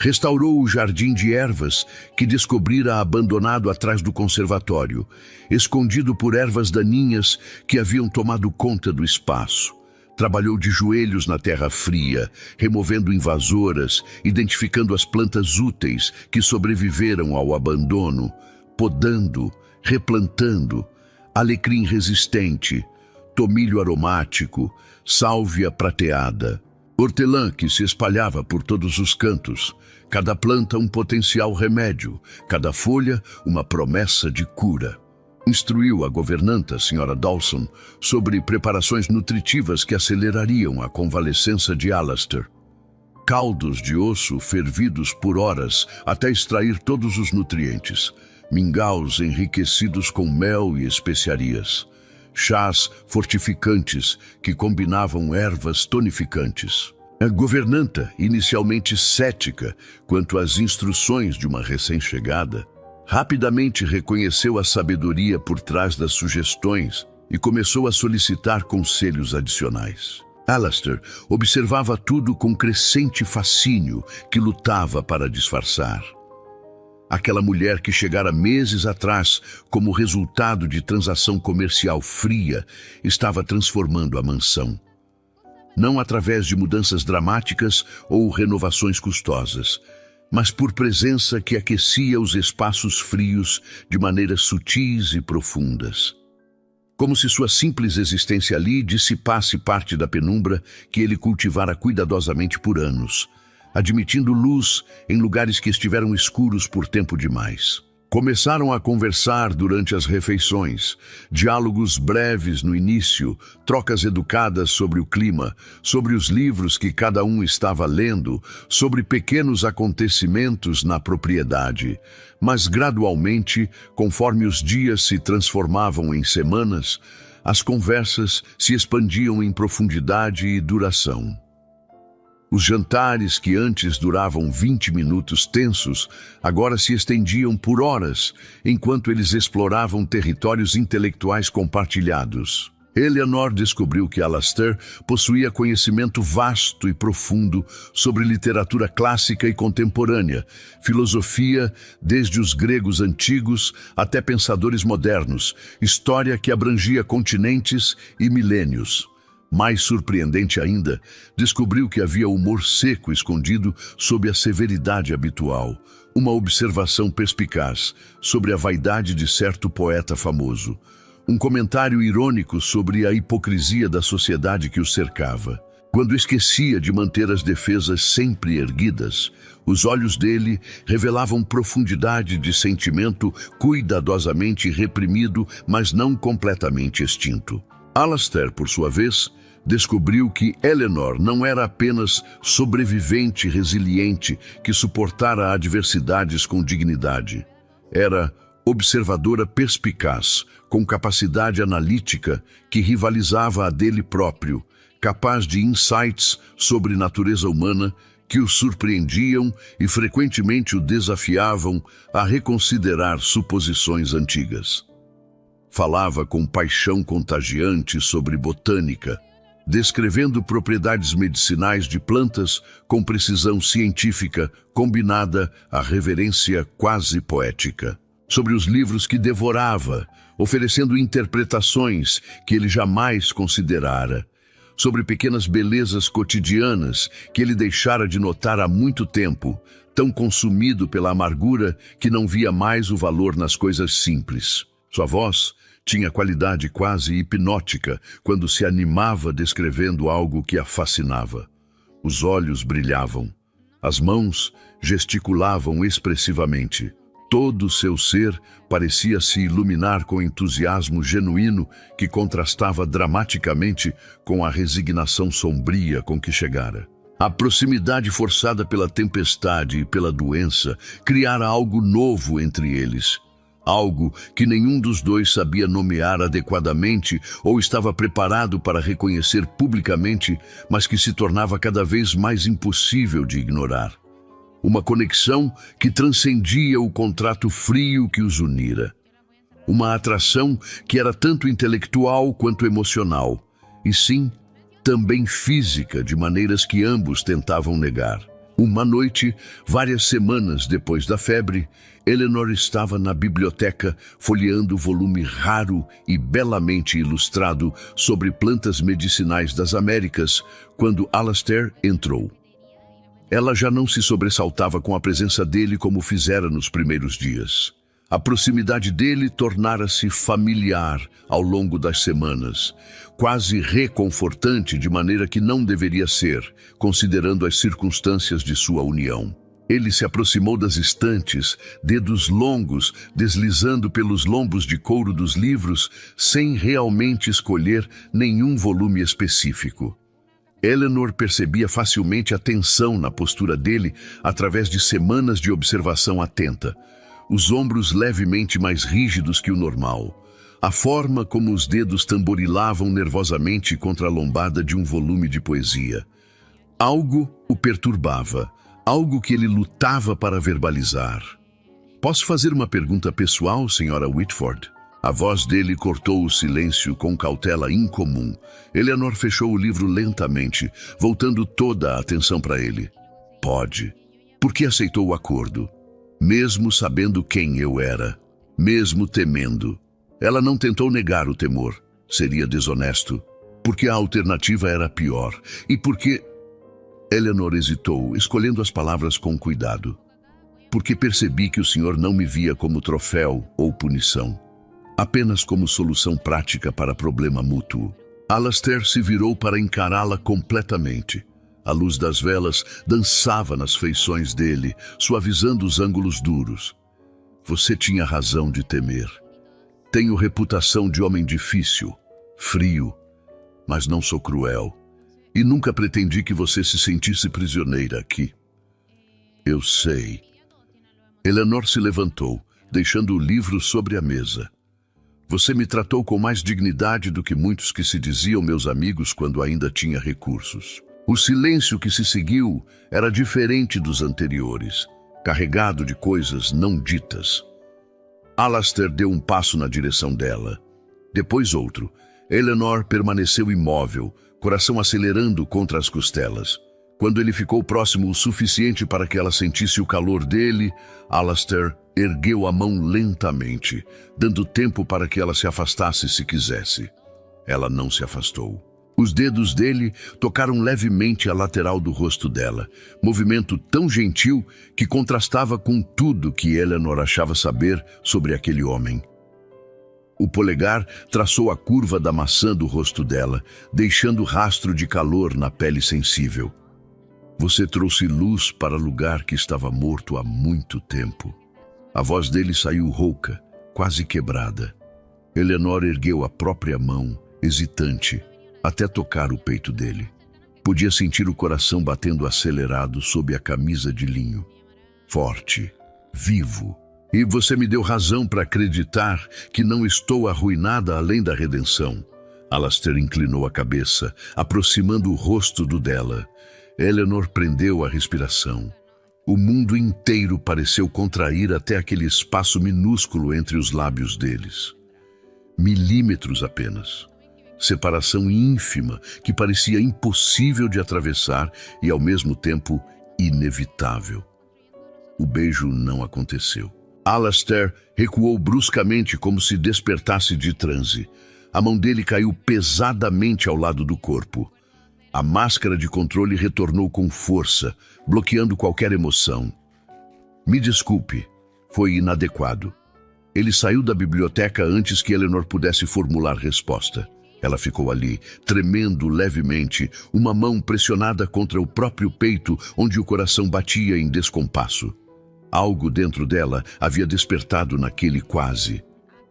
[SPEAKER 1] Restaurou o jardim de ervas que descobrira abandonado atrás do conservatório, escondido por ervas daninhas que haviam tomado conta do espaço. Trabalhou de joelhos na terra fria, removendo invasoras, identificando as plantas úteis que sobreviveram ao abandono, podando, replantando, alecrim resistente, tomilho aromático, sálvia prateada, hortelã que se espalhava por todos os cantos, cada planta um potencial remédio, cada folha uma promessa de cura. Instruiu a governanta, Sra. Dawson, sobre preparações nutritivas que acelerariam a convalescença de Alastair. Caldos de osso fervidos por horas até extrair todos os nutrientes, mingaus enriquecidos com mel e especiarias, chás fortificantes que combinavam ervas tonificantes. A governanta, inicialmente cética quanto às instruções de uma recém-chegada, rapidamente reconheceu a sabedoria por trás das sugestões e começou a solicitar conselhos adicionais. Alastair observava tudo com crescente fascínio que lutava para disfarçar. Aquela mulher que chegara meses atrás como resultado de transação comercial fria estava transformando a mansão. Não através de mudanças dramáticas ou renovações custosas, mas por presença que aquecia os espaços frios de maneiras sutis e profundas. como se sua simples existência ali dissipasse parte da penumbra que ele cultivara cuidadosamente por anos, admitindo luz em lugares que estiveram escuros por tempo demais. Começaram a conversar durante as refeições, diálogos breves no início, trocas educadas sobre o clima, sobre os livros que cada um estava lendo, sobre pequenos acontecimentos na propriedade. Mas gradualmente, conforme os dias se transformavam em semanas, as conversas se expandiam em profundidade e duração. Os jantares que antes duravam 20 minutos tensos, agora se estendiam por horas, enquanto eles exploravam territórios intelectuais compartilhados. Eleanor descobriu que Alastair possuía conhecimento vasto e profundo sobre literatura clássica e contemporânea, filosofia desde os gregos antigos até pensadores modernos, história que abrangia continentes e milênios. Mais surpreendente ainda, descobriu que havia humor seco escondido sob a severidade habitual, uma observação perspicaz sobre a vaidade de certo poeta famoso, um comentário irônico sobre a hipocrisia da sociedade que o cercava. Quando esquecia de manter as defesas sempre erguidas, os olhos dele revelavam profundidade de sentimento cuidadosamente reprimido, mas não completamente extinto. Alastair, por sua vez, descobriu que Eleanor não era apenas sobrevivente resiliente que suportara adversidades com dignidade. Era observadora perspicaz, com capacidade analítica que rivalizava a dele próprio, capaz de insights sobre natureza humana que o surpreendiam e frequentemente o desafiavam a reconsiderar suposições antigas. Falava com paixão contagiante sobre botânica, descrevendo propriedades medicinais de plantas com precisão científica combinada à reverência quase poética. Sobre os livros que devorava, oferecendo interpretações que ele jamais considerara. Sobre pequenas belezas cotidianas que ele deixara de notar há muito tempo, tão consumido pela amargura que não via mais o valor nas coisas simples. Sua voz tinha qualidade quase hipnótica quando se animava descrevendo algo que a fascinava. Os olhos brilhavam, as mãos gesticulavam expressivamente. Todo o seu ser parecia se iluminar com entusiasmo genuíno que contrastava dramaticamente com a resignação sombria com que chegara. A proximidade forçada pela tempestade e pela doença criara algo novo entre eles. Algo que nenhum dos dois sabia nomear adequadamente ou estava preparado para reconhecer publicamente, mas que se tornava cada vez mais impossível de ignorar. Uma conexão que transcendia o contrato frio que os unira. Uma atração que era tanto intelectual quanto emocional, e sim, também física, de maneiras que ambos tentavam negar. Uma noite, várias semanas depois da febre, Eleanor estava na biblioteca folheando o volume raro e belamente ilustrado sobre plantas medicinais das Américas, quando Alastair entrou. Ela já não se sobressaltava com a presença dele como fizera nos primeiros dias. A proximidade dele tornara-se familiar ao longo das semanas, quase reconfortante de maneira que não deveria ser, considerando as circunstâncias de sua união. Ele se aproximou das estantes, dedos longos deslizando pelos lombos de couro dos livros, sem realmente escolher nenhum volume específico. Eleanor percebia facilmente a tensão na postura dele através de semanas de observação atenta. Os ombros levemente mais rígidos que o normal. A forma como os dedos tamborilavam nervosamente contra a lombada de um volume de poesia. Algo o perturbava, algo que ele lutava para verbalizar. "Posso fazer uma pergunta pessoal, Sra. Whitford?" A voz dele cortou o silêncio com cautela incomum. Eleanor fechou o livro lentamente, voltando toda a atenção para ele. "Pode." Por que aceitou o acordo? Mesmo sabendo quem eu era, mesmo temendo. Ela não tentou negar o temor. Seria desonesto. Porque a alternativa era pior. E porque... Eleanor hesitou, escolhendo as palavras com cuidado. "Porque percebi que o senhor não me via como troféu ou punição." apenas como solução prática para problema mútuo. Alastair se virou para encará-la completamente. A luz das velas dançava nas feições dele, suavizando os ângulos duros. Você tinha razão de temer. Tenho reputação de homem difícil, frio, mas não sou cruel. E nunca pretendi que você se sentisse prisioneira aqui. Eu sei. Eleanor se levantou, deixando o livro sobre a mesa. Você me tratou com mais dignidade do que muitos que se diziam meus amigos quando ainda tinha recursos. O silêncio que se seguiu era diferente dos anteriores, carregado de coisas não ditas. Alastair deu um passo na direção dela. Depois outro. Eleanor permaneceu imóvel, coração acelerando contra as costelas. Quando ele ficou próximo o suficiente para que ela sentisse o calor dele, Alastair ergueu a mão lentamente, dando tempo para que ela se afastasse se quisesse. Ela não se afastou. Os dedos dele tocaram levemente a lateral do rosto dela, movimento tão gentil que contrastava com tudo que Eleanor achava saber sobre aquele homem. O polegar traçou a curva da maçã do rosto dela, deixando rastro de calor na pele sensível. Você trouxe luz para lugar que estava morto há muito tempo. A voz dele saiu rouca, quase quebrada. Eleanor ergueu a própria mão, hesitante, até tocar o peito dele. Podia sentir o coração batendo acelerado sob a camisa de linho. Forte, vivo. E você me deu razão para acreditar que não estou arruinada além da redenção. Alastair inclinou a cabeça, aproximando o rosto do dela. Eleanor prendeu a respiração. O mundo inteiro pareceu contrair até aquele espaço minúsculo entre os lábios deles. Milímetros apenas. Separação ínfima que parecia impossível de atravessar e, ao mesmo tempo, inevitável. O beijo não aconteceu. Alastair recuou bruscamente como se despertasse de transe. A mão dele caiu pesadamente ao lado do corpo. A máscara de controle retornou com força, bloqueando qualquer emoção. Me desculpe, foi inadequado. Ele saiu da biblioteca antes que Eleanor pudesse formular resposta. Ela ficou ali, tremendo levemente, uma mão pressionada contra o próprio peito, onde o coração batia em descompasso. Algo dentro dela havia despertado naquele quase.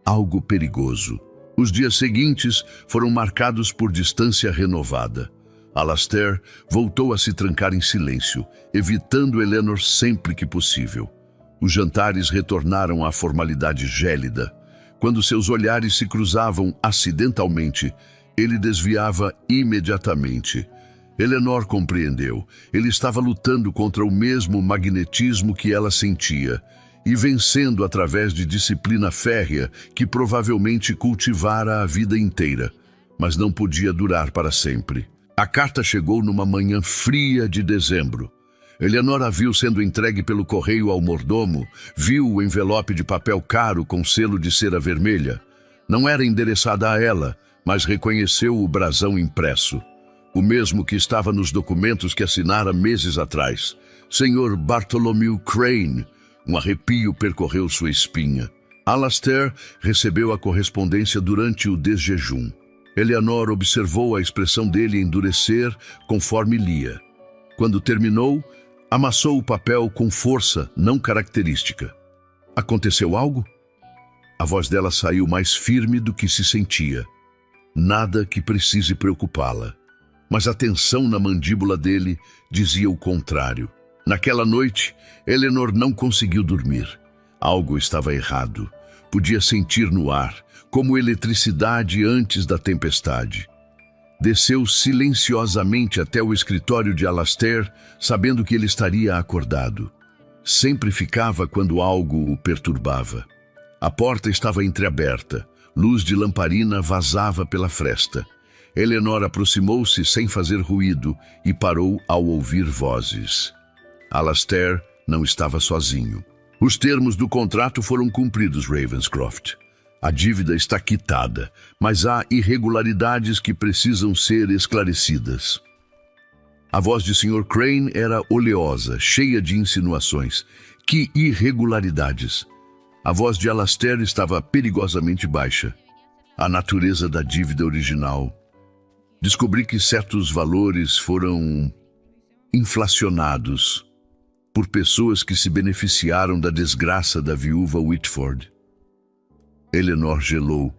[SPEAKER 1] Algo perigoso. Os dias seguintes foram marcados por distância renovada. Alastair voltou a se trancar em silêncio, evitando Eleanor sempre que possível. Os jantares retornaram à formalidade gélida. Quando seus olhares se cruzavam acidentalmente, ele desviava imediatamente. Eleanor compreendeu. Ele estava lutando contra o mesmo magnetismo que ela sentia e vencendo através de disciplina férrea que provavelmente cultivara a vida inteira, mas não podia durar para sempre. A carta chegou numa manhã fria de dezembro. Eleanor a viu sendo entregue pelo correio ao mordomo, viu o envelope de papel caro com selo de cera vermelha. Não era endereçada a ela, mas reconheceu o brasão impresso. O mesmo que estava nos documentos que assinara meses atrás. Sr. Bartholomew Crane. Um arrepio percorreu sua espinha. Alastair recebeu a correspondência durante o desjejum. Eleanor observou a expressão dele endurecer conforme lia. Quando terminou, amassou o papel com força não característica. Aconteceu algo? A voz dela saiu mais firme do que se sentia. Nada que precise preocupá-la. Mas a tensão na mandíbula dele dizia o contrário. Naquela noite, Eleanor não conseguiu dormir. Algo estava errado. Podia sentir no ar, como eletricidade antes da tempestade. Desceu silenciosamente até o escritório de Alastair, sabendo que ele estaria acordado. Sempre ficava quando algo o perturbava. A porta estava entreaberta. Luz de lamparina vazava pela fresta. Eleanor aproximou-se sem fazer ruído e parou ao ouvir vozes. Alastair não estava sozinho. Os termos do contrato foram cumpridos, Ravenscroft. A dívida está quitada, mas há irregularidades que precisam ser esclarecidas. A voz de Sr. Crane era oleosa, cheia de insinuações. Que irregularidades! A voz de Alastair estava perigosamente baixa. A natureza da dívida original. Descobri que certos valores foram inflacionados por pessoas que se beneficiaram da desgraça da viúva Whitford. Eleanor gelou.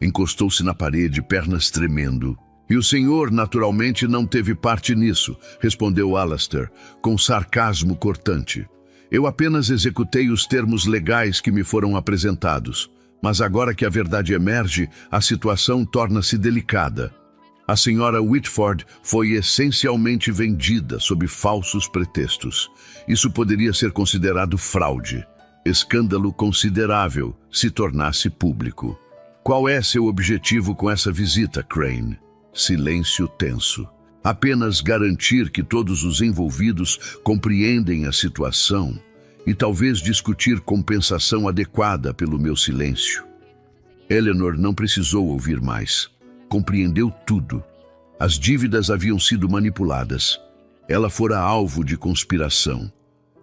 [SPEAKER 1] Encostou-se na parede, pernas tremendo. E o senhor, naturalmente, não teve parte nisso, respondeu Alastair, com sarcasmo cortante. Eu apenas executei os termos legais que me foram apresentados. Mas agora que a verdade emerge, a situação torna-se delicada. A senhora Whitford foi essencialmente vendida sob falsos pretextos. Isso poderia ser considerado fraude. Escândalo considerável se tornasse público. Qual é seu objetivo com essa visita, Crane? Silêncio tenso. Apenas garantir que todos os envolvidos compreendem a situação e talvez discutir compensação adequada pelo meu silêncio. Eleanor não precisou ouvir mais. Compreendeu tudo. As dívidas haviam sido manipuladas. Ela fora alvo de conspiração.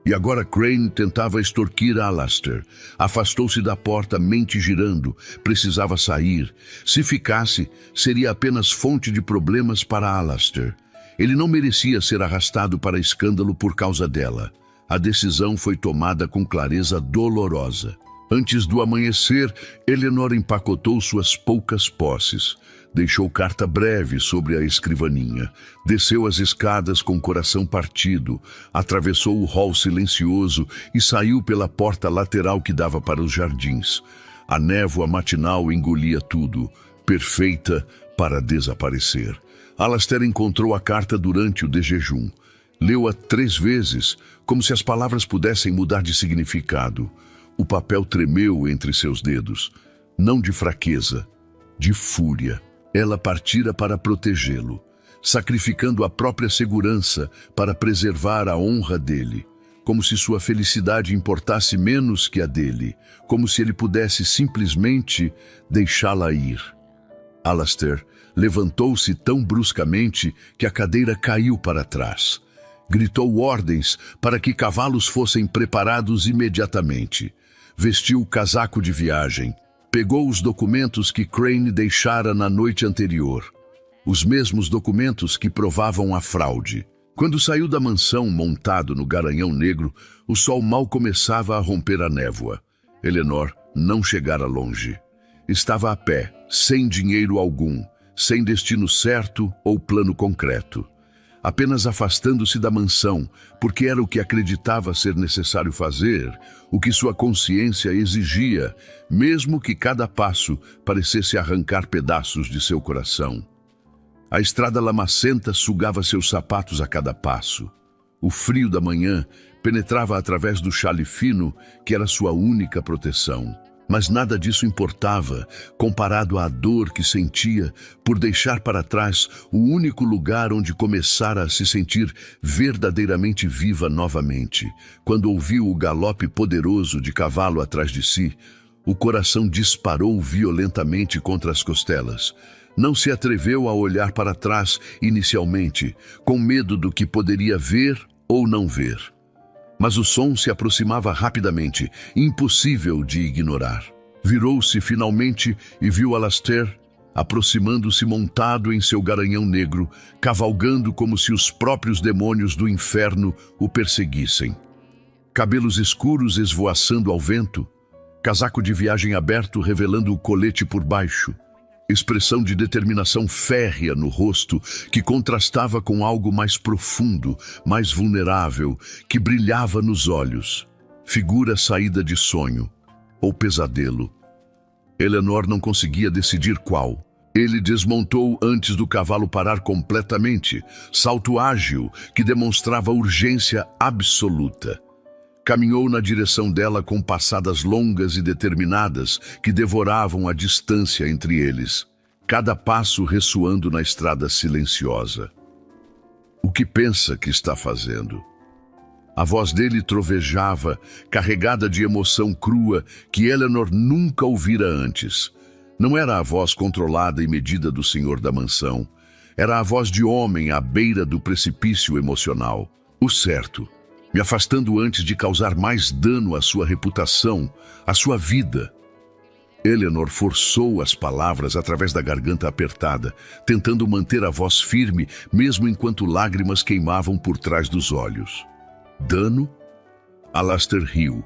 [SPEAKER 1] E agora Crane tentava extorquir a Alastair. Afastou-se da porta, mente girando. Precisava sair. Se ficasse, seria apenas fonte de problemas para Alastair. Ele não merecia ser arrastado para escândalo por causa dela. A decisão foi tomada com clareza dolorosa. Antes do amanhecer, Eleanor empacotou suas poucas posses. Deixou carta breve sobre a escrivaninha. Desceu as escadas com o coração partido. Atravessou o hall silencioso e saiu pela porta lateral que dava para os jardins. A névoa matinal engolia tudo, perfeita para desaparecer. Alastair encontrou a carta durante o desjejum. Leu-a 3 vezes, como se as palavras pudessem mudar de significado. O papel tremeu entre seus dedos. Não de fraqueza, de fúria. Ela partira para protegê-lo, sacrificando a própria segurança para preservar a honra dele, como se sua felicidade importasse menos que a dele, como se ele pudesse simplesmente deixá-la ir. Alastair levantou-se tão bruscamente que a cadeira caiu para trás. Gritou ordens para que cavalos fossem preparados imediatamente. Vestiu o casaco de viagem. Pegou os documentos que Crane deixara na noite anterior. Os mesmos documentos que provavam a fraude. Quando saiu da mansão montado no garanhão negro, o sol mal começava a romper a névoa. Eleanor não chegara longe. Estava a pé, sem dinheiro algum, sem destino certo ou plano concreto. Apenas afastando-se da mansão, porque era o que acreditava ser necessário fazer, o que sua consciência exigia, mesmo que cada passo parecesse arrancar pedaços de seu coração. A estrada lamacenta sugava seus sapatos a cada passo. O frio da manhã penetrava através do xale fino, que era sua única proteção. Mas nada disso importava, comparado à dor que sentia por deixar para trás o único lugar onde começara a se sentir verdadeiramente viva novamente. Quando ouviu o galope poderoso de cavalo atrás de si, o coração disparou violentamente contra as costelas. Não se atreveu a olhar para trás inicialmente, com medo do que poderia ver ou não ver. Mas o som se aproximava rapidamente, impossível de ignorar. Virou-se finalmente e viu Alastair aproximando-se montado em seu garanhão negro, cavalgando como se os próprios demônios do inferno o perseguissem. Cabelos escuros esvoaçando ao vento, casaco de viagem aberto revelando o colete por baixo. Expressão de determinação férrea no rosto que contrastava com algo mais profundo, mais vulnerável, que brilhava nos olhos. Figura saída de sonho ou pesadelo. Eleanor não conseguia decidir qual. Ele desmontou antes do cavalo parar completamente, salto ágil que demonstrava urgência absoluta. Caminhou na direção dela com passadas longas e determinadas que devoravam a distância entre eles, cada passo ressoando na estrada silenciosa. O que pensa que está fazendo? A voz dele trovejava, carregada de emoção crua que Eleanor nunca ouvira antes. Não era a voz controlada e medida do senhor da mansão. Era a voz de homem à beira do precipício emocional. O certo. me afastando antes de causar mais dano à sua reputação, à sua vida. Eleanor forçou as palavras através da garganta apertada, tentando manter a voz firme, mesmo enquanto lágrimas queimavam por trás dos olhos. Dano? Alastair riu,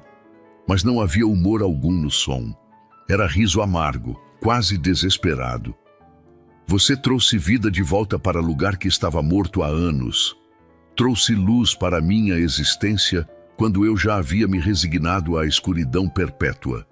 [SPEAKER 1] mas não havia humor algum no som. Era riso amargo, quase desesperado. Você trouxe vida de volta para lugar que estava morto há anos. Trouxe luz para minha existência quando eu já havia me resignado à escuridão perpétua.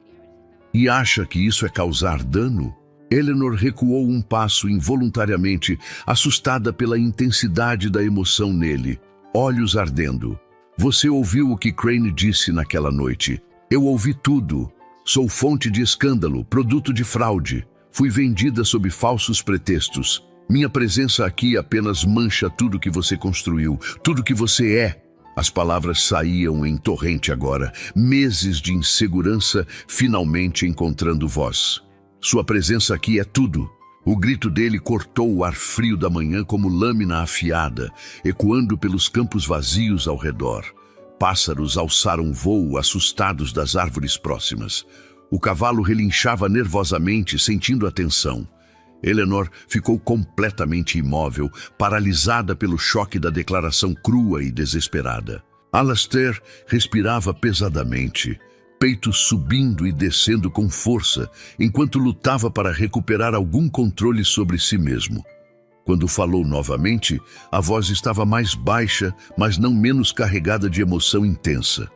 [SPEAKER 1] E acha que isso é causar dano? Eleanor recuou um passo involuntariamente, assustada pela intensidade da emoção nele, olhos ardendo. Você ouviu o que Crane disse naquela noite. Eu ouvi tudo. Sou fonte de escândalo, produto de fraude. Fui vendida sob falsos pretextos. Minha presença aqui apenas mancha tudo que você construiu, tudo que você é. As palavras saíam em torrente agora, meses de insegurança finalmente encontrando voz. Sua presença aqui é tudo. O grito dele cortou o ar frio da manhã como lâmina afiada, ecoando pelos campos vazios ao redor. Pássaros alçaram voo assustados das árvores próximas. O cavalo relinchava nervosamente, sentindo a tensão. Eleanor ficou completamente imóvel, paralisada pelo choque da declaração crua e desesperada. Alastair respirava pesadamente, peito subindo e descendo com força, enquanto lutava para recuperar algum controle sobre si mesmo. Quando falou novamente, a voz estava mais baixa, mas não menos carregada de emoção intensa.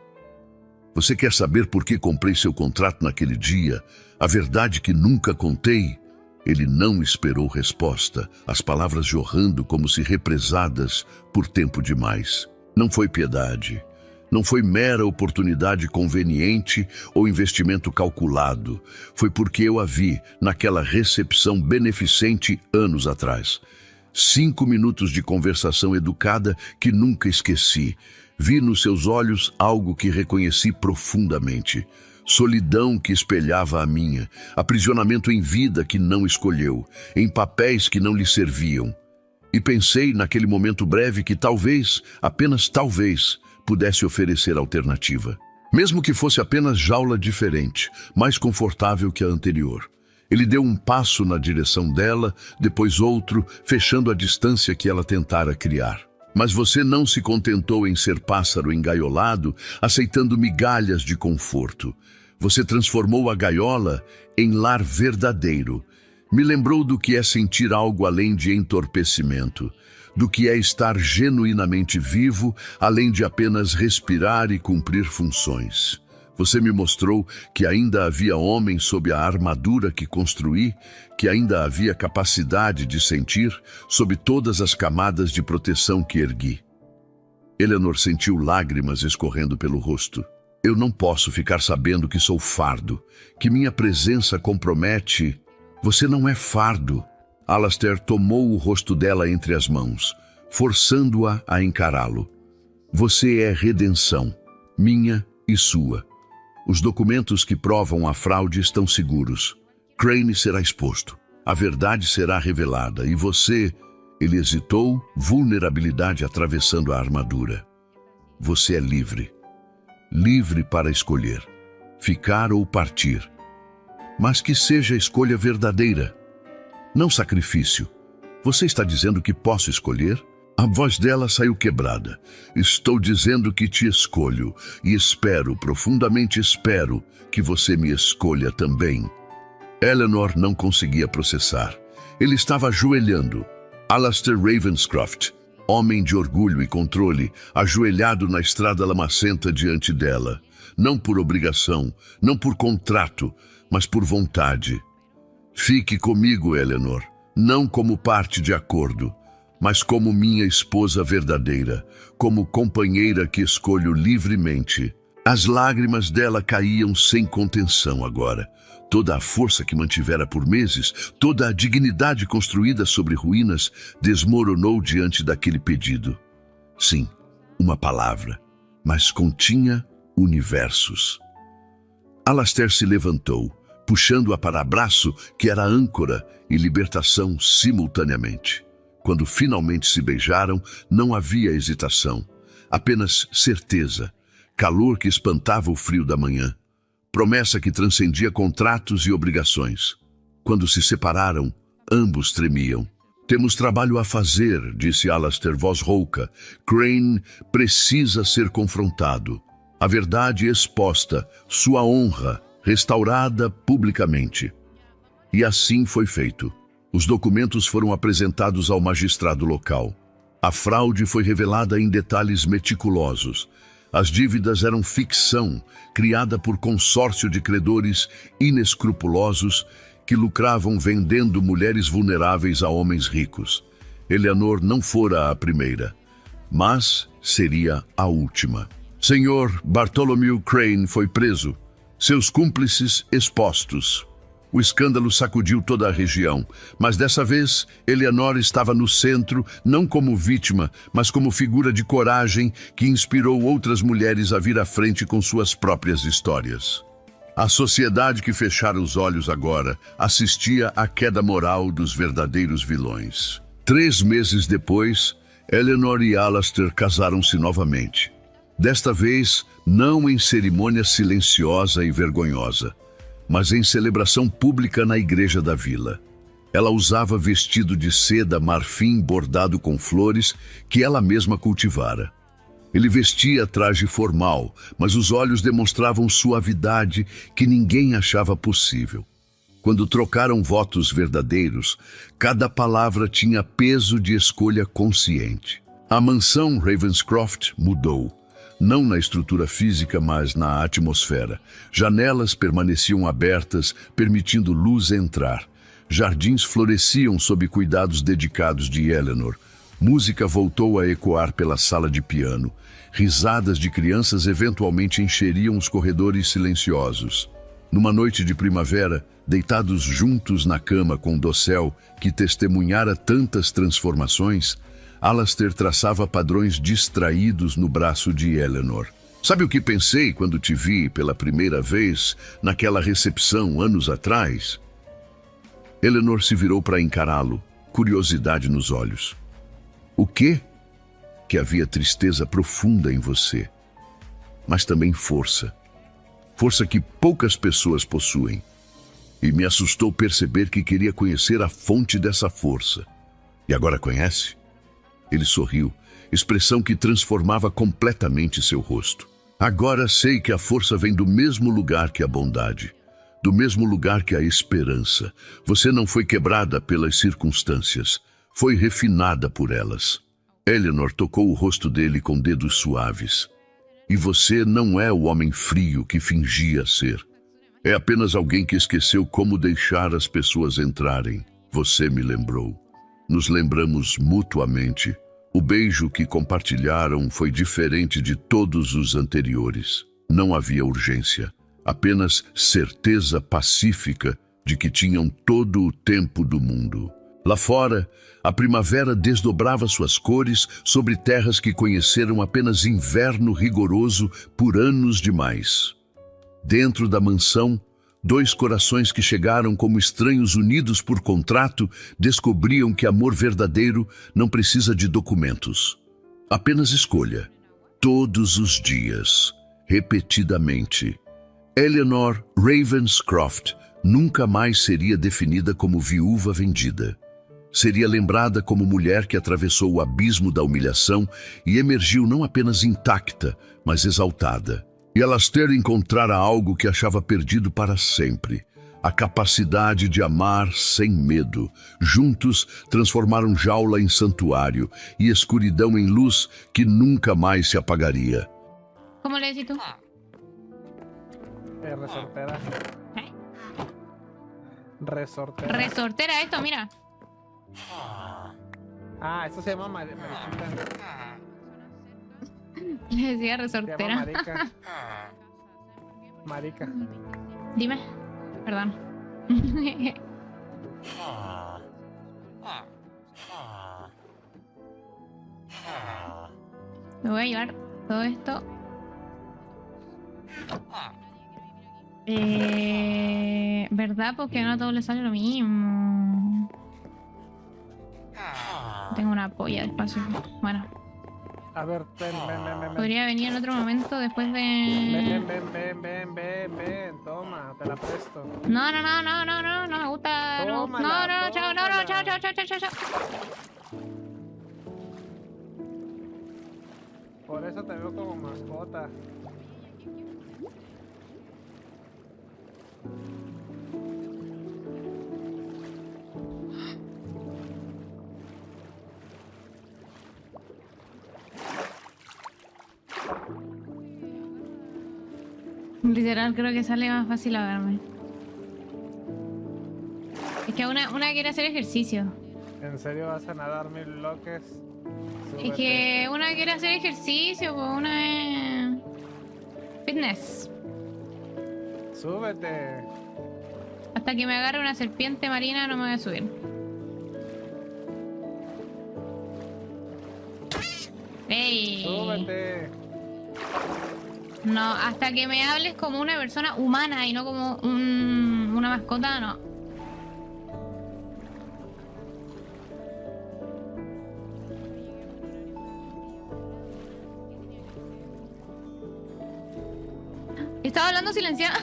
[SPEAKER 1] Você quer saber por que comprei seu contrato naquele dia? A verdade que nunca contei? Ele não esperou resposta, as palavras jorrando como se represadas por tempo demais. Não foi piedade. Não foi mera oportunidade conveniente ou investimento calculado. Foi porque eu a vi naquela recepção beneficente anos atrás. 5 minutos de conversação educada que nunca esqueci. Vi nos seus olhos algo que reconheci profundamente. Solidão que espelhava a minha, aprisionamento em vida que não escolheu, em papéis que não lhe serviam. E pensei naquele momento breve que talvez, apenas talvez, pudesse oferecer alternativa. Mesmo que fosse apenas jaula diferente, mais confortável que a anterior. Ele deu um passo na direção dela, depois outro, fechando a distância que ela tentara criar. Mas você não se contentou em ser pássaro engaiolado, aceitando migalhas de conforto. Você transformou a gaiola em lar verdadeiro. Me lembrou do que é sentir algo além de entorpecimento, do que é estar genuinamente vivo, além de apenas respirar e cumprir funções. Você me mostrou que ainda havia homem sob a armadura que construí, que ainda havia capacidade de sentir sob todas as camadas de proteção que ergui. Eleanor sentiu lágrimas escorrendo pelo rosto. Eu não posso ficar sabendo que sou fardo, que minha presença compromete. Você não é fardo. Alastair tomou o rosto dela entre as mãos, forçando-a a encará-lo. Você é redenção, minha e sua. Os documentos que provam a fraude estão seguros. Crane será exposto. A verdade será revelada e você... Ele hesitou, vulnerabilidade atravessando a armadura. Você é livre. Livre para escolher. Ficar ou partir. Mas que seja a escolha verdadeira. Não sacrifício. Você está dizendo que posso escolher? A voz dela saiu quebrada. Estou dizendo que te escolho e espero, profundamente espero, que você me escolha também. Eleanor não conseguia processar. Ele estava ajoelhando. Alastair Ravenscroft, homem de orgulho e controle, ajoelhado na estrada lamacenta diante dela. Não por obrigação, não por contrato, mas por vontade. Fique comigo, Eleanor, não como parte de acordo, mas como minha esposa verdadeira, como companheira que escolho livremente. As lágrimas dela caíam sem contenção agora. Toda a força que mantivera por meses, toda a dignidade construída sobre ruínas, desmoronou diante daquele pedido. Sim, uma palavra, mas continha universos. Alastair se levantou, puxando-a para abraço que era âncora e libertação simultaneamente. Quando finalmente se beijaram, não havia hesitação. Apenas certeza, calor que espantava o frio da manhã, promessa que transcendia contratos e obrigações. Quando se separaram, ambos tremiam. Temos trabalho a fazer, disse Alastair, voz rouca. Crane precisa ser confrontado. A verdade exposta, sua honra restaurada publicamente. E assim foi feito. Os documentos foram apresentados ao magistrado local. A fraude foi revelada em detalhes meticulosos. As dívidas eram ficção, criada por consórcio de credores inescrupulosos que lucravam vendendo mulheres vulneráveis a homens ricos. Eleanor não fora a primeira, mas seria a última. Senhor Bartholomew Crane foi preso, seus cúmplices expostos. O escândalo sacudiu toda a região, mas dessa vez Eleanor estava no centro, não como vítima, mas como figura de coragem que inspirou outras mulheres a vir à frente com suas próprias histórias. A sociedade que fechara os olhos agora assistia à queda moral dos verdadeiros vilões. 3 meses depois, Eleanor e Alastair casaram-se novamente. Desta vez, não em cerimônia silenciosa e vergonhosa, mas em celebração pública na igreja da vila. Ela usava vestido de seda marfim bordado com flores que ela mesma cultivara. Ele vestia traje formal, mas os olhos demonstravam suavidade que ninguém achava possível. Quando trocaram votos verdadeiros, cada palavra tinha peso de escolha consciente. A mansão Ravenscroft mudou. Não na estrutura física, mas na atmosfera. Janelas permaneciam abertas, permitindo luz entrar. Jardins floresciam sob cuidados dedicados de Eleanor. Música voltou a ecoar pela sala de piano. Risadas de crianças eventualmente encheriam os corredores silenciosos. Numa noite de primavera, deitados juntos na cama com o dossel que testemunhara tantas transformações, Alastair traçava padrões distraídos no braço de Eleanor. Sabe o que pensei quando te vi pela primeira vez naquela recepção anos atrás? Eleanor se virou para encará-lo, curiosidade nos olhos. O quê? Que havia tristeza profunda em você, mas também força. Força que poucas pessoas possuem. E me assustou perceber que queria conhecer a fonte dessa força. E agora conhece? Ele sorriu, expressão que transformava completamente seu rosto. Agora sei que a força vem do mesmo lugar que a bondade, do mesmo lugar que a esperança. Você não foi quebrada pelas circunstâncias, foi refinada por elas. Eleanor tocou o rosto dele com dedos suaves. E você não é o homem frio que fingia ser. É apenas alguém que esqueceu como deixar as pessoas entrarem. Você me lembrou. Nos lembramos mutuamente. O beijo que compartilharam foi diferente de todos os anteriores. Não havia urgência, apenas certeza pacífica de que tinham todo o tempo do mundo. Lá fora, a primavera desdobrava suas cores sobre terras que conheceram apenas inverno rigoroso por anos demais. Dentro da mansão, 2 corações que chegaram como estranhos unidos por contrato descobriam que amor verdadeiro não precisa de documentos. Apenas escolha. Todos os dias, repetidamente. Eleanor Ravenscroft nunca mais seria definida como viúva vendida. Seria lembrada como mulher que atravessou o abismo da humilhação e emergiu não apenas intacta, mas exaltada. E Alastair encontrara algo que achava perdido para sempre: a capacidade de amar sem medo. Juntos transformaram jaula em santuário e escuridão em luz que nunca mais se apagaria.
[SPEAKER 2] ¿Cómo le decís tú?
[SPEAKER 3] Resortera.
[SPEAKER 2] ¿Eh?
[SPEAKER 3] Resortera.
[SPEAKER 2] Resortera esto, mira.
[SPEAKER 3] Ah, eso se llama mariquita.
[SPEAKER 2] Le decía
[SPEAKER 3] Se llama
[SPEAKER 2] resortera.
[SPEAKER 3] marica. Marica.
[SPEAKER 2] Dime. Perdón. Me voy a llevar todo esto. ¿Verdad? Porque no a todos les sale lo mismo. Tengo una polla de espacio. Bueno.
[SPEAKER 3] A ver, ven, ven, ven, ven, ven.
[SPEAKER 2] Podría venir en otro momento después
[SPEAKER 3] Ven,
[SPEAKER 2] de...
[SPEAKER 3] ven, ven, ven, ven, ven, ven. Toma, te la presto.
[SPEAKER 2] No, no, no, no, no, no, no me gusta. No, no,
[SPEAKER 3] Tómala,
[SPEAKER 2] no, chao, no, no, chao, chao,
[SPEAKER 3] tómala.
[SPEAKER 2] chao, chao, chao.
[SPEAKER 3] Por eso te veo como mascota.
[SPEAKER 2] Literal, creo que sale más fácil ahogarme. Es que una quiere hacer ejercicio.
[SPEAKER 3] ¿En serio vas a nadar 1000 bloques?
[SPEAKER 2] Es que una quiere hacer ejercicio, pues una es... Fitness.
[SPEAKER 3] Súbete.
[SPEAKER 2] Hasta que me agarre una serpiente marina no me voy a subir. ¡Ey!
[SPEAKER 3] Súbete.
[SPEAKER 2] No, hasta que me hables como una persona humana y no como una mascota, no. Estaba hablando silenciada.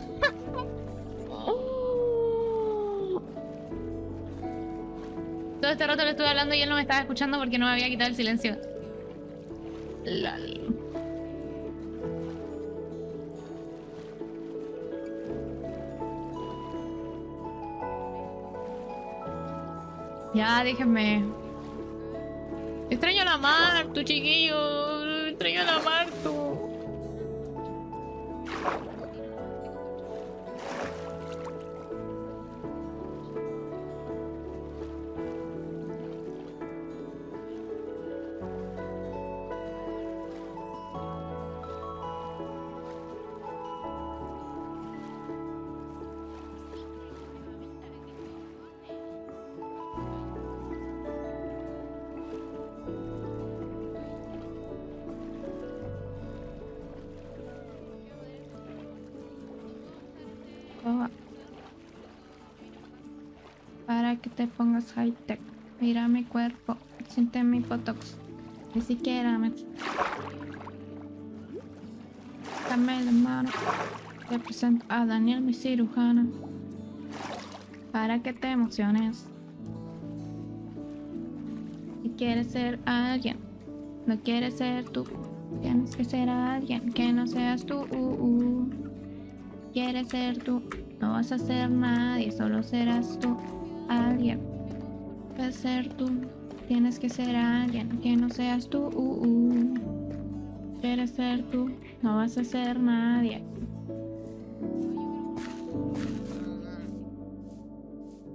[SPEAKER 2] Todo este rato le estuve hablando y él no me estaba escuchando porque no me había quitado el silencio. Lol. Ya, déjenme. Extraño a la Martu, chiquillo. Extraño a la Martu. Para que te pongas high tech. Mira mi cuerpo, siente mi botox. Ni siquiera me... Dame la mano. Te presento a Daniel, mi cirujana. Para que te emociones. Si quieres ser alguien, no quieres ser tú. Tienes que ser alguien que no seas tú. Quieres ser tú, no vas a ser nadie, solo serás tú. Alguien, puedes ser tú. Tienes que ser alguien que no seas tú. Quieres ser tú, no vas a ser nadie.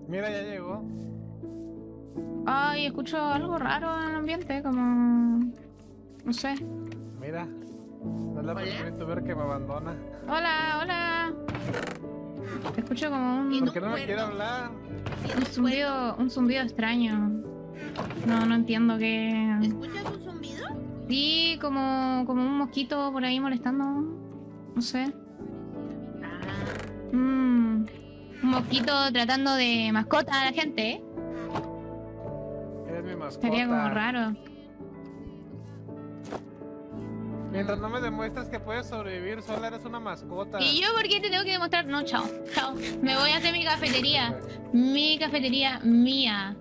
[SPEAKER 3] Mira, ya llegó.
[SPEAKER 2] Ay, escucho algo raro en el ambiente, como... No sé.
[SPEAKER 3] Mira. No es la primera youtuber que me abandona.
[SPEAKER 2] Hola, hola. Escucho como un...
[SPEAKER 3] ¿Por qué no me quiere hablar?
[SPEAKER 2] Un zumbido extraño. No entiendo qué...
[SPEAKER 4] ¿Escuchas un zumbido?
[SPEAKER 2] Sí, como un mosquito por ahí molestando. No sé.
[SPEAKER 4] Ah,
[SPEAKER 2] Un mosquito tratando de mascota a la gente, ¿eh?
[SPEAKER 3] Eres mi mascota.
[SPEAKER 2] Sería como raro.
[SPEAKER 3] Mientras no me demuestres que puedes sobrevivir sola, eres una mascota.
[SPEAKER 2] ¿Y yo por qué te tengo que demostrar? No, chao, chao. Me voy a hacer mi cafetería. Mi cafetería mía.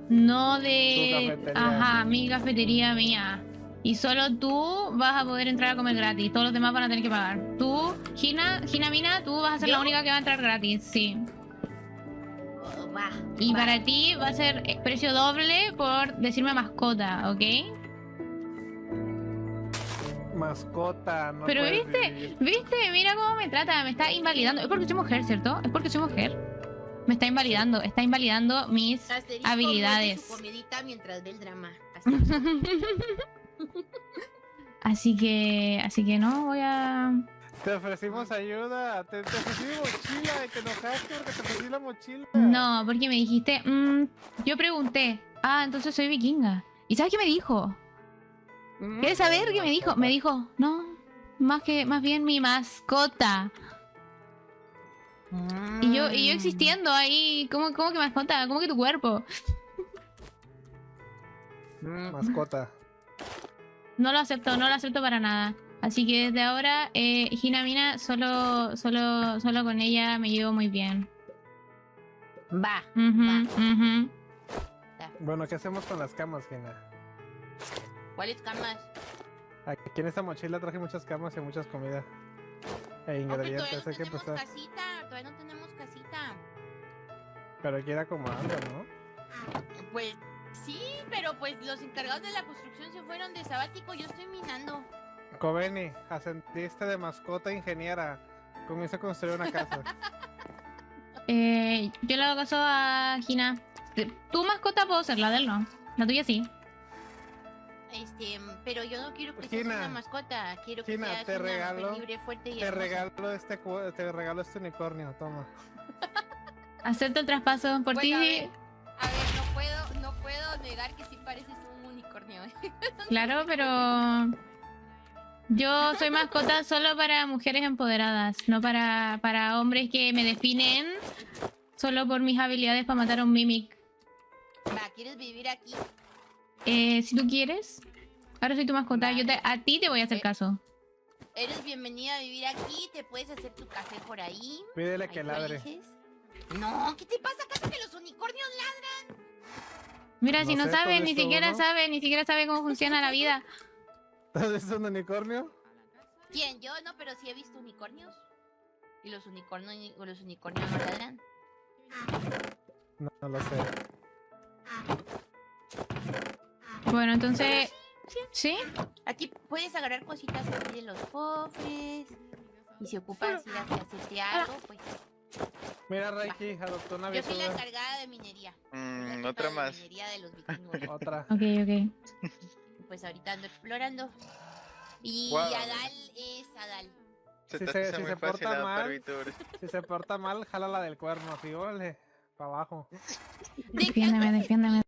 [SPEAKER 2] No de...
[SPEAKER 3] Tu cafetería.
[SPEAKER 2] Ajá, mi cafetería mía. Y solo tú vas a poder entrar a comer gratis. Todos los demás van a tener que pagar. Tú, Gina Mina, tú vas a ser la
[SPEAKER 4] ¿Yo?
[SPEAKER 2] única que va a entrar gratis. Sí.
[SPEAKER 4] oh, va.
[SPEAKER 2] Y
[SPEAKER 4] va.
[SPEAKER 2] para ti va a ser precio doble por decirme mascota, ¿ok?
[SPEAKER 3] Mascota, no
[SPEAKER 2] Pero
[SPEAKER 3] puedes
[SPEAKER 2] viste,
[SPEAKER 3] vivir.
[SPEAKER 2] viste, mira cómo me trata, me está invalidando. Es porque soy mujer, ¿cierto? Es porque soy mujer. Me está invalidando mis
[SPEAKER 4] Asterisco,
[SPEAKER 2] habilidades.
[SPEAKER 4] muerde su comidita mientras ve el drama.
[SPEAKER 2] así que no voy a...
[SPEAKER 3] Te ofrecimos ayuda, te ofrecí mi mochila y te enojaste porque te ofrecí la mochila.
[SPEAKER 2] No, porque me dijiste, yo pregunté, entonces soy vikinga. ¿Y sabes qué me dijo? ¿Quieres saber qué me dijo? Me dijo, no, más bien mi mascota. Y yo existiendo ahí, ¿cómo que mascota? ¿Cómo que tu cuerpo?
[SPEAKER 3] Mascota.
[SPEAKER 2] No lo acepto para nada. Así que desde ahora, Hinamina, solo con ella me llevo muy bien.
[SPEAKER 4] Va.
[SPEAKER 2] Ujú.
[SPEAKER 3] Bueno, ¿qué hacemos con las camas, Gina?
[SPEAKER 4] ¿Cuáles camas?
[SPEAKER 3] Aquí en esta mochila traje muchas camas y muchas comidas. E
[SPEAKER 4] Todavía
[SPEAKER 3] ingredientes,
[SPEAKER 4] no
[SPEAKER 3] hay que
[SPEAKER 4] tenemos
[SPEAKER 3] empezar.
[SPEAKER 4] casita. Todavía no tenemos casita.
[SPEAKER 3] Pero hay que ir acomodando, ¿no?
[SPEAKER 4] Pues sí, pero pues los encargados de la construcción se fueron de sabático. Yo estoy minando.
[SPEAKER 3] Coveni, ascendiste de mascota a ingeniera. Comienza a construir una casa.
[SPEAKER 2] Yo le hago caso a Hina. Tu mascota puedo ser, la de él no. La tuya sí.
[SPEAKER 4] Pero yo no quiero que
[SPEAKER 3] Gina,
[SPEAKER 4] seas una mascota. Quiero que
[SPEAKER 3] Gina,
[SPEAKER 4] seas
[SPEAKER 3] te
[SPEAKER 4] una
[SPEAKER 3] regalo-
[SPEAKER 4] mujer libre, fuerte y
[SPEAKER 3] Te
[SPEAKER 4] hermosa.
[SPEAKER 3] regalo este unicornio, toma.
[SPEAKER 2] Acepto el traspaso. Por
[SPEAKER 5] Bueno,
[SPEAKER 2] ti,
[SPEAKER 5] a ver, no puedo negar que sí pareces un unicornio.
[SPEAKER 2] claro, pero yo soy mascota solo para mujeres empoderadas, no para hombres que me definen solo por mis habilidades para matar a un mimic.
[SPEAKER 4] Va, ¿quieres vivir aquí?
[SPEAKER 2] Si tú quieres, ahora soy tu mascota. A ti te voy a hacer caso.
[SPEAKER 4] Eres bienvenida a vivir aquí. Te puedes hacer tu café por ahí.
[SPEAKER 3] Pídele
[SPEAKER 4] Ahí
[SPEAKER 3] que
[SPEAKER 4] tú
[SPEAKER 3] ladre.
[SPEAKER 4] eliges. No, ¿qué te pasa? ¿Acaso que los unicornios ladran?
[SPEAKER 2] Mira,
[SPEAKER 3] No
[SPEAKER 2] si no
[SPEAKER 3] sé,
[SPEAKER 2] sabe,
[SPEAKER 3] ¿tú has
[SPEAKER 2] ni
[SPEAKER 3] visto
[SPEAKER 2] siquiera
[SPEAKER 3] uno?
[SPEAKER 2] sabe, ni siquiera sabe cómo funciona la vida.
[SPEAKER 3] ¿Has visto un unicornio?
[SPEAKER 4] ¿Quién? Yo no, pero sí he visto unicornios. ¿Y los unicornios no ladran?
[SPEAKER 3] No lo sé.
[SPEAKER 2] Bueno, entonces, ¿sí?
[SPEAKER 4] Aquí puedes agarrar cositas aquí de los cofres. Y si ocupas ir hacia hacerte algo, pues.
[SPEAKER 3] Mira, Reiki, adoptó una
[SPEAKER 4] Yo soy la
[SPEAKER 3] virtud.
[SPEAKER 4] encargada de minería. Soy la jefa
[SPEAKER 6] Otra
[SPEAKER 4] de
[SPEAKER 6] más.
[SPEAKER 4] minería de los vikingos.
[SPEAKER 3] Otra.
[SPEAKER 2] Ok.
[SPEAKER 4] Y pues ahorita ando explorando. Y
[SPEAKER 6] Guau.
[SPEAKER 4] Adal es Adal.
[SPEAKER 6] Se
[SPEAKER 3] Si
[SPEAKER 6] te
[SPEAKER 3] se-
[SPEAKER 6] hace
[SPEAKER 3] si
[SPEAKER 6] muy
[SPEAKER 3] se
[SPEAKER 6] fácil
[SPEAKER 3] porta
[SPEAKER 6] adoptar
[SPEAKER 3] mal.
[SPEAKER 6] Vitures.
[SPEAKER 3] Si se porta mal, jala la del cuerno, así, órale, para abajo.
[SPEAKER 2] Defiéndeme.